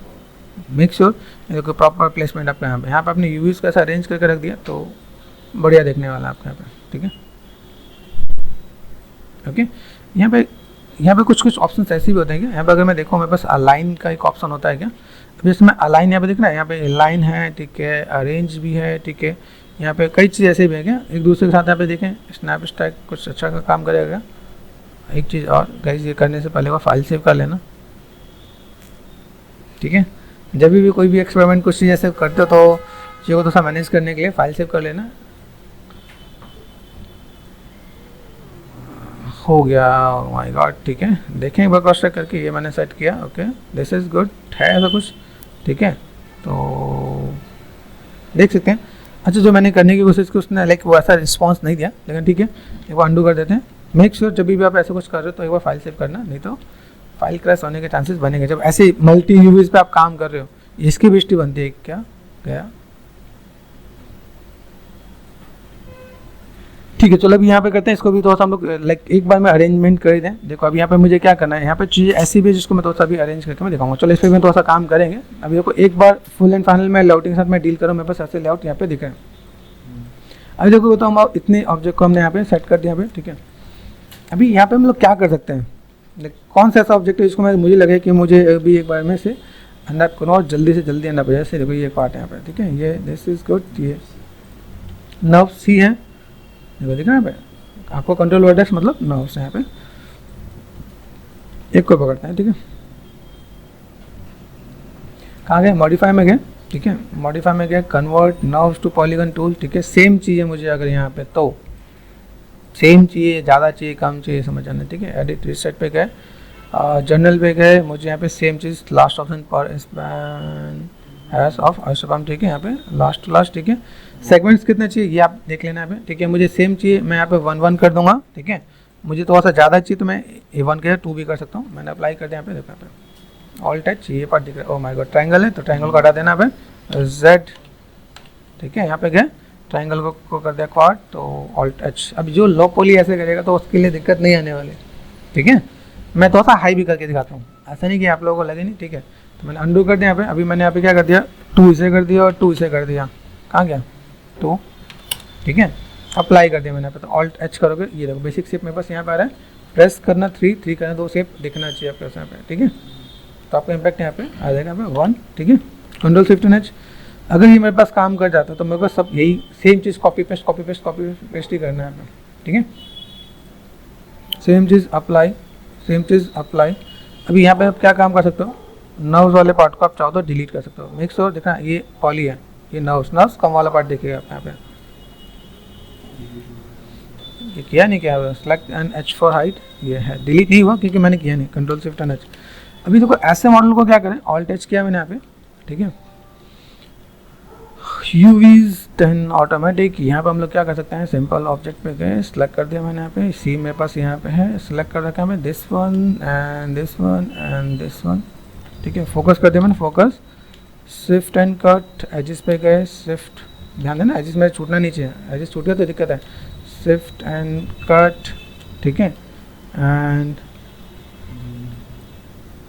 मेक श्योर प्रॉपर प्लेसमेंट आपका यहाँ पे आपने यूवीज कैसा अरेंज करके रख दिया तो बढ़िया देखने वाला आपका यहाँ पे। ठीक है, ओके, यहाँ पे कुछ ऑप्शन ऐसे भी होते हैं क्या, यहाँ पे अगर मैं देखूँ मेरे पास अलाइन का एक ऑप्शन होता है क्या, अब जैसे मैं अलाइन यहाँ पे दिख रहा है, यहाँ पे लाइन है। ठीक है, अरेंज भी है। ठीक है, यहाँ पे कई चीज़ ऐसे भी है क्या, एक दूसरे के साथ यहाँ पे देखें, स्नैप स्टैक कुछ अच्छा का काम करेगा। एक चीज़ और गाइस, ये करने से पहले वो फाइल सेव कर लेना। ठीक है, जब भी कोई भी एक्सपेरिमेंट कुछ चीज़ ऐसे करते हो तो चीज़ों को थोड़ा मैनेज करने के लिए फाइल सेव कर लेना। हो गया, माय गॉड। ठीक है, देखें एक बार क्रॉस चेक करके, ये मैंने सेट किया, ओके दिस इज़ गुड, है ऐसा कुछ। ठीक है, तो देख सकते हैं। अच्छा, जो मैंने करने की कोशिश की उसने लाइक वो ऐसा रिस्पॉन्स नहीं दिया, लेकिन ठीक है एक बार अंडू कर देते हैं। मेक श्योर जब भी आप ऐसा कुछ कर रहे हो तो एक बार फाइल सेव करना, नहीं तो फाइल क्रैश होने के चांसेस बनेंगे। जब ऐसे मल्टी यूवीज पे आप काम कर रहे हो, इसकी भी हिस्ट्री बनती है। क्या गया, ठीक है चलो अभी यहाँ पे करते हैं इसको भी थोड़ा सा हम लोग लाइक एक बार में अरेंजमेंट कर दें। देखो अभी यहाँ पे मुझे क्या करना है, यहाँ पे चीज़ें ऐसी भी है जिसको मैं थोड़ा सा भी अरेंज करके मैं दिखाऊंगा। चलो इस पर मैं थोड़ा सा काम करेंगे। अभी देखो एक बार फुल एंड फाइनल में लेआउटिंग के साथ मैं डील करूँ, मेरे पास ऐसे लेआउट यहाँ पे दिख रहे हैं। अभी देखो तो हम इतने ऑब्जेक्ट को हमने यहाँ पे सेट कर दिया यहाँ पे। ठीक है, अभी यहाँ पे हम लोग क्या कर सकते हैं, कौन सा ऐसा ऑब्जेक्ट है जिसको मुझे लगे कि मुझे अभी एक बार में से अनरैप करूँ और जल्दी से जल्दी अनरैप हो जाए। जैसे देखो ये पार्ट है यहाँ पे, ठीक है, ये दिस इज गुड, ये नर्व सी है, देखो दिख रहा है यहाँ पे आपको, कंट्रोल वर्टेक्स मतलब नर्व्स है यहाँ पे। एक को पकड़ते हैं, ठीक है, कहाँ गए, मॉडिफाई में गए। ठीक है, मॉडिफाई में गए, convert NURBS to polygon tool. ठीक है, सेम चाहिए मुझे अगर यहाँ पे तो सेम चाहिए, ज़्यादा चाहिए, कम चाहिए, समझ आना। ठीक है, एडिट रिसेट पे गए, जर्नल पे गए, मुझे यहाँ पे सेम चीज़ लास्ट ऑप्शन पर स्पैन हैश ऑफ आइसोपाम। ठीक है, यहाँ पे लास्ट टू लास्ट। ठीक है, सेगमेंट्स कितने चाहिए ये आप देख लेना यहाँ पे। ठीक है, मुझे सेम चाहिए, मैं यहाँ पे 1 1 कर दूंगा। ठीक है, मुझे थोड़ा सा ज़्यादा चाहिए तो मैं A1 के 2 भी कर सकता हूँ। मैंने अप्लाई कर दिया यहाँ पे, देखो यहाँ पे ऑल टच, ये पार्ट दिख रहा है। ओ माय गॉड, ट्रायंगल है तो ट्रायंगल को हटा देना यहाँ पे, Z। ठीक है, यहाँ पे गए, ट्रायंगल को कर दिया क्वाड, तो ऑल टच। अब जो लो पोली ऐसे करेगा तो उसके लिए दिक्कत नहीं आने वाली। ठीक है, मैं थोड़ा सा हाई भी करके दिखाता हूँ, ऐसा नहीं कि आप लोगों को लगे नहीं। ठीक है, तो मैंने अंडू कर दिया यहाँ पे। अभी मैंने यहाँ पे क्या कर दिया, 2 इसे कर दिया और 2 इसे कर दिया, कहाँ गया 2। ठीक है, अप्लाई कर दिया मैंने यहाँ पे, तो ऑल्ट एच करोगे, ये देखो बेसिक शेप मेरे पास यहाँ पे आ रहा है। प्रेस करना 3 करना, 2 शेप दिखना चाहिए आपके पास यहाँ पे। ठीक है, तो आपका इम्पैक्ट यहाँ पे आ जाएगा यहाँ पे 1। ठीक है, कंट्रोल शिफ्ट एच। अगर ये मेरे पास काम कर जाता तो मेरे पास सब यही सेम चीज़ कॉपी पेस्ट ही करना है हमें। ठीक है, सेम चीज़ अप्लाई, सेम चीज़ अप्लाई। अभी यहाँ पे आप क्या काम कर सकते हो, नर्व्स वाले पार्ट को आप चाहो तो डिलीट कर सकते हो। मिक्स और देखना ये पॉली है, ये नर्व्स कम वाला पार्ट देखिएगा आप यहाँ पे। ये किया नहीं, क्या select and H for height, ये है डिलीट नहीं हुआ क्योंकि मैंने किया नहीं, कंट्रोल शिफ्ट एंड एच। अभी देखो ऐसे मॉडल को क्या करें, ऑल्ट एच किया मैंने यहाँ पे। ठीक है, यूवीज 10 ऑटोमेटिक, यहाँ पे हम लोग क्या कर सकते हैं, सिंपल ऑब्जेक्ट पे गए, सेलेक्ट कर दिया मैंने यहाँ पे, सी मेरे पास यहाँ पे है, सेलेक्ट कर रखा है मैं this one and this one and this one. ठीक है, फोकस कर दिया मैंने, focus, shift and cut, edges पे गए, शिफ्ट, ध्यान देना एजिस मेरे छूटना नहीं चाहिए, एजिस छूट गया तो दिक्कत है, शिफ्ट एंड कट। ठीक है, एंड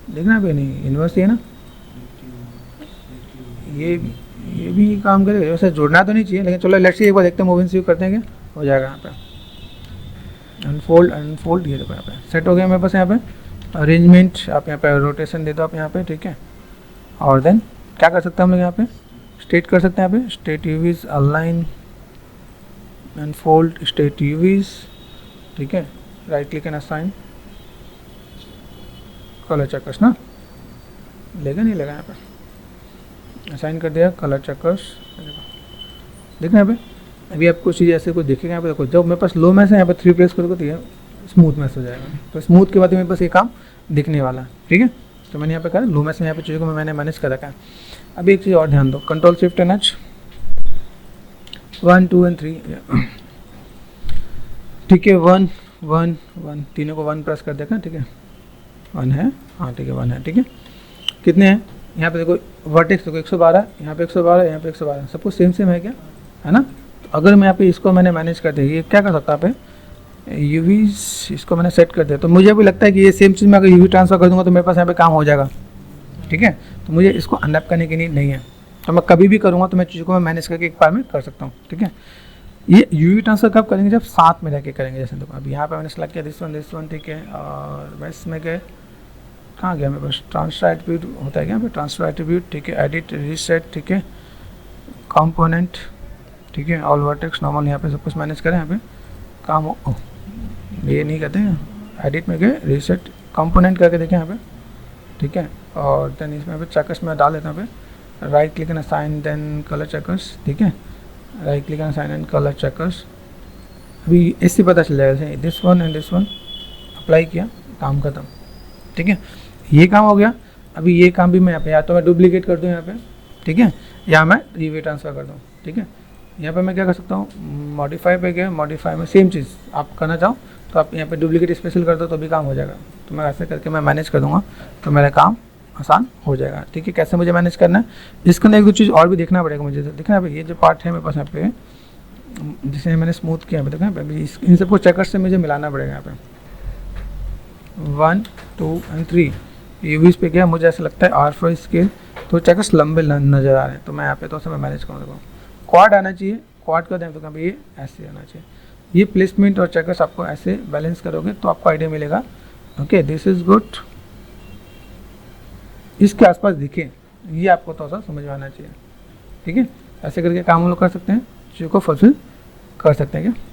देखना भी नहीं, इन्वर्स है ना, ये भी काम करेगा, वैसे जुड़ना तो नहीं चाहिए, लेकिन चलो लेट्स सी एक बार देखते हैं, मूविंग सी करते हैं क्या हो जाएगा यहाँ पे। अनफोल्ड, ये देखो यहाँ पे सेट हो गया मेरे पास। यहाँ पे अरेंजमेंट, आप यहाँ पे रोटेशन दे दो आप यहाँ पे। ठीक है, और देन क्या कर सकते हैं हम लोग यहाँ पे, स्टेट कर सकते हैं यहाँ पे, स्टेट यूवीज अलाइन अनफोल्ड स्टेट यूवीज। ठीक है, right click and assign colour checkers ना, लेगा नहीं लगा यहाँ पे, असाइन कर दिया कलर चेकर्स। देखना यहाँ पे अभी आपको चीज़ ऐसे कुछ दिखेगा यहाँ पे। देखो जब मेरे पास लो मैस है यहाँ पे 3 प्रेस करोगे तो ये स्मूथ मैस हो जाएगा, तो स्मूथ के बाद मेरे पास ये काम दिखने वाला है। ठीक है, तो मैंने यहाँ पे करा लो मैस में यहाँ पे चीज़ों को मैंने मैनेज कर रखा है। अभी एक चीज़ और ध्यान दो, control shift and H, 1 2 and 3। ठीक है, 1 1 1 तीनों को 1 प्रेस कर देगा। ठीक है, 1 है, हाँ ठीक है 1 है। ठीक है, कितने हैं यहाँ पे देखो, वर्टेक्स देखो 112, यहाँ पे 112, यहाँ पे 112, सब कुछ सेम है क्या, है ना। तो अगर मैं यहाँ पे इसको मैंने मैनेज कर दिया, ये क्या कर सकता है यहाँ पे, यूवीज इसको मैंने सेट कर दिया, तो मुझे भी लगता है कि ये सेम चीज़ मैं अगर यूवी ट्रांसफर कर दूंगा तो मेरे पास यहाँ पे काम हो जाएगा। ठीक है, तो मुझे इसको अनरैप करने की नीड नहीं है, तो मैं कभी भी करूँगा तो मैं चीज़ों को मैं मैनेज करके एक बार में कर सकता हूँ। ठीक है, ये यूवी ट्रांसफर कब करेंगे, जब साथ में रह के करेंगे। जैसे देखो अभी यहाँ पे मैंने सेलेक्ट किया दिस वन। ठीक है, और वेस्ट में गए, कहाँ गया मेरे पास, ट्रांसफर एट्रीब्यूट होता है क्या पे, ट्रांसफर एट्रीब्यूट। ठीक है, एडिट रीसेट। ठीक है, कंपोनेंट। ठीक है, ऑल वर्टेक्स नॉर्मल, यहाँ पे सब कुछ मैनेज करें, यहाँ पे काम हो, ये नहीं कहते हैं, एडिट में गए, रीसेट कंपोनेंट करके देखें यहाँ पे। ठीक है, और देन इसमें पे चेकर्स में डाल देता हूँ यहाँ पे, right click and assign then colour checkers. ठीक है, right click and assign and colour checkers. अभी इससे पता चल जाएगा this one and this one, apply किया, काम खत्म। ठीक है, ये काम हो गया। अभी ये काम भी मैं यहाँ पे या तो मैं डुप्लीकेट कर दूँ यहाँ पे, ठीक है, या मैं रीवे ट्रांसफ़र कर दूँ। ठीक है, यहाँ पे मैं क्या कर सकता हूँ, मॉडिफाई पे गया, मॉडिफाई में सेम चीज़ आप करना चाहो तो आप यहाँ पे डुप्लीकेट स्पेशल कर दो तो भी काम हो जाएगा। तो मैं ऐसे करके मैं मैनेज कर दूँगा तो मेरा काम आसान हो जाएगा। ठीक है, कैसे मुझे मैनेज करना है, इसके अंदर एक दो चीज़ और भी देखना पड़ेगा मुझे। देखना भाई, ये जो पार्ट है मेरे पास यहाँ पे, जिसे मैंने स्मूथ किया, देखा अभी इन सबको चेकर्स से मुझे मिलाना पड़ेगा। यहाँ पे 1 2 और 3 यूवीज पे गया, मुझे ऐसा लगता है R4 स्केल, तो चेकर्स लंबे नज़र आ रहे हैं, तो मैं यहाँ पे तो मैं मैनेज करूँगा। क्वाड आना चाहिए, क्वाड का ध्यान तो कभी ये ऐसे आना चाहिए। ये प्लेसमेंट और चेकर्स आपको ऐसे बैलेंस करोगे तो आपको आइडिया मिलेगा। ओके, दिस इज़ गुड, इसके आसपास दिखे, ये आपको थोड़ा सा समझ में आना चाहिए। ठीक है, ऐसे करके काम हम लोग कर सकते हैं, चीज़ों को फुलफिल कर सकते हैं क्या।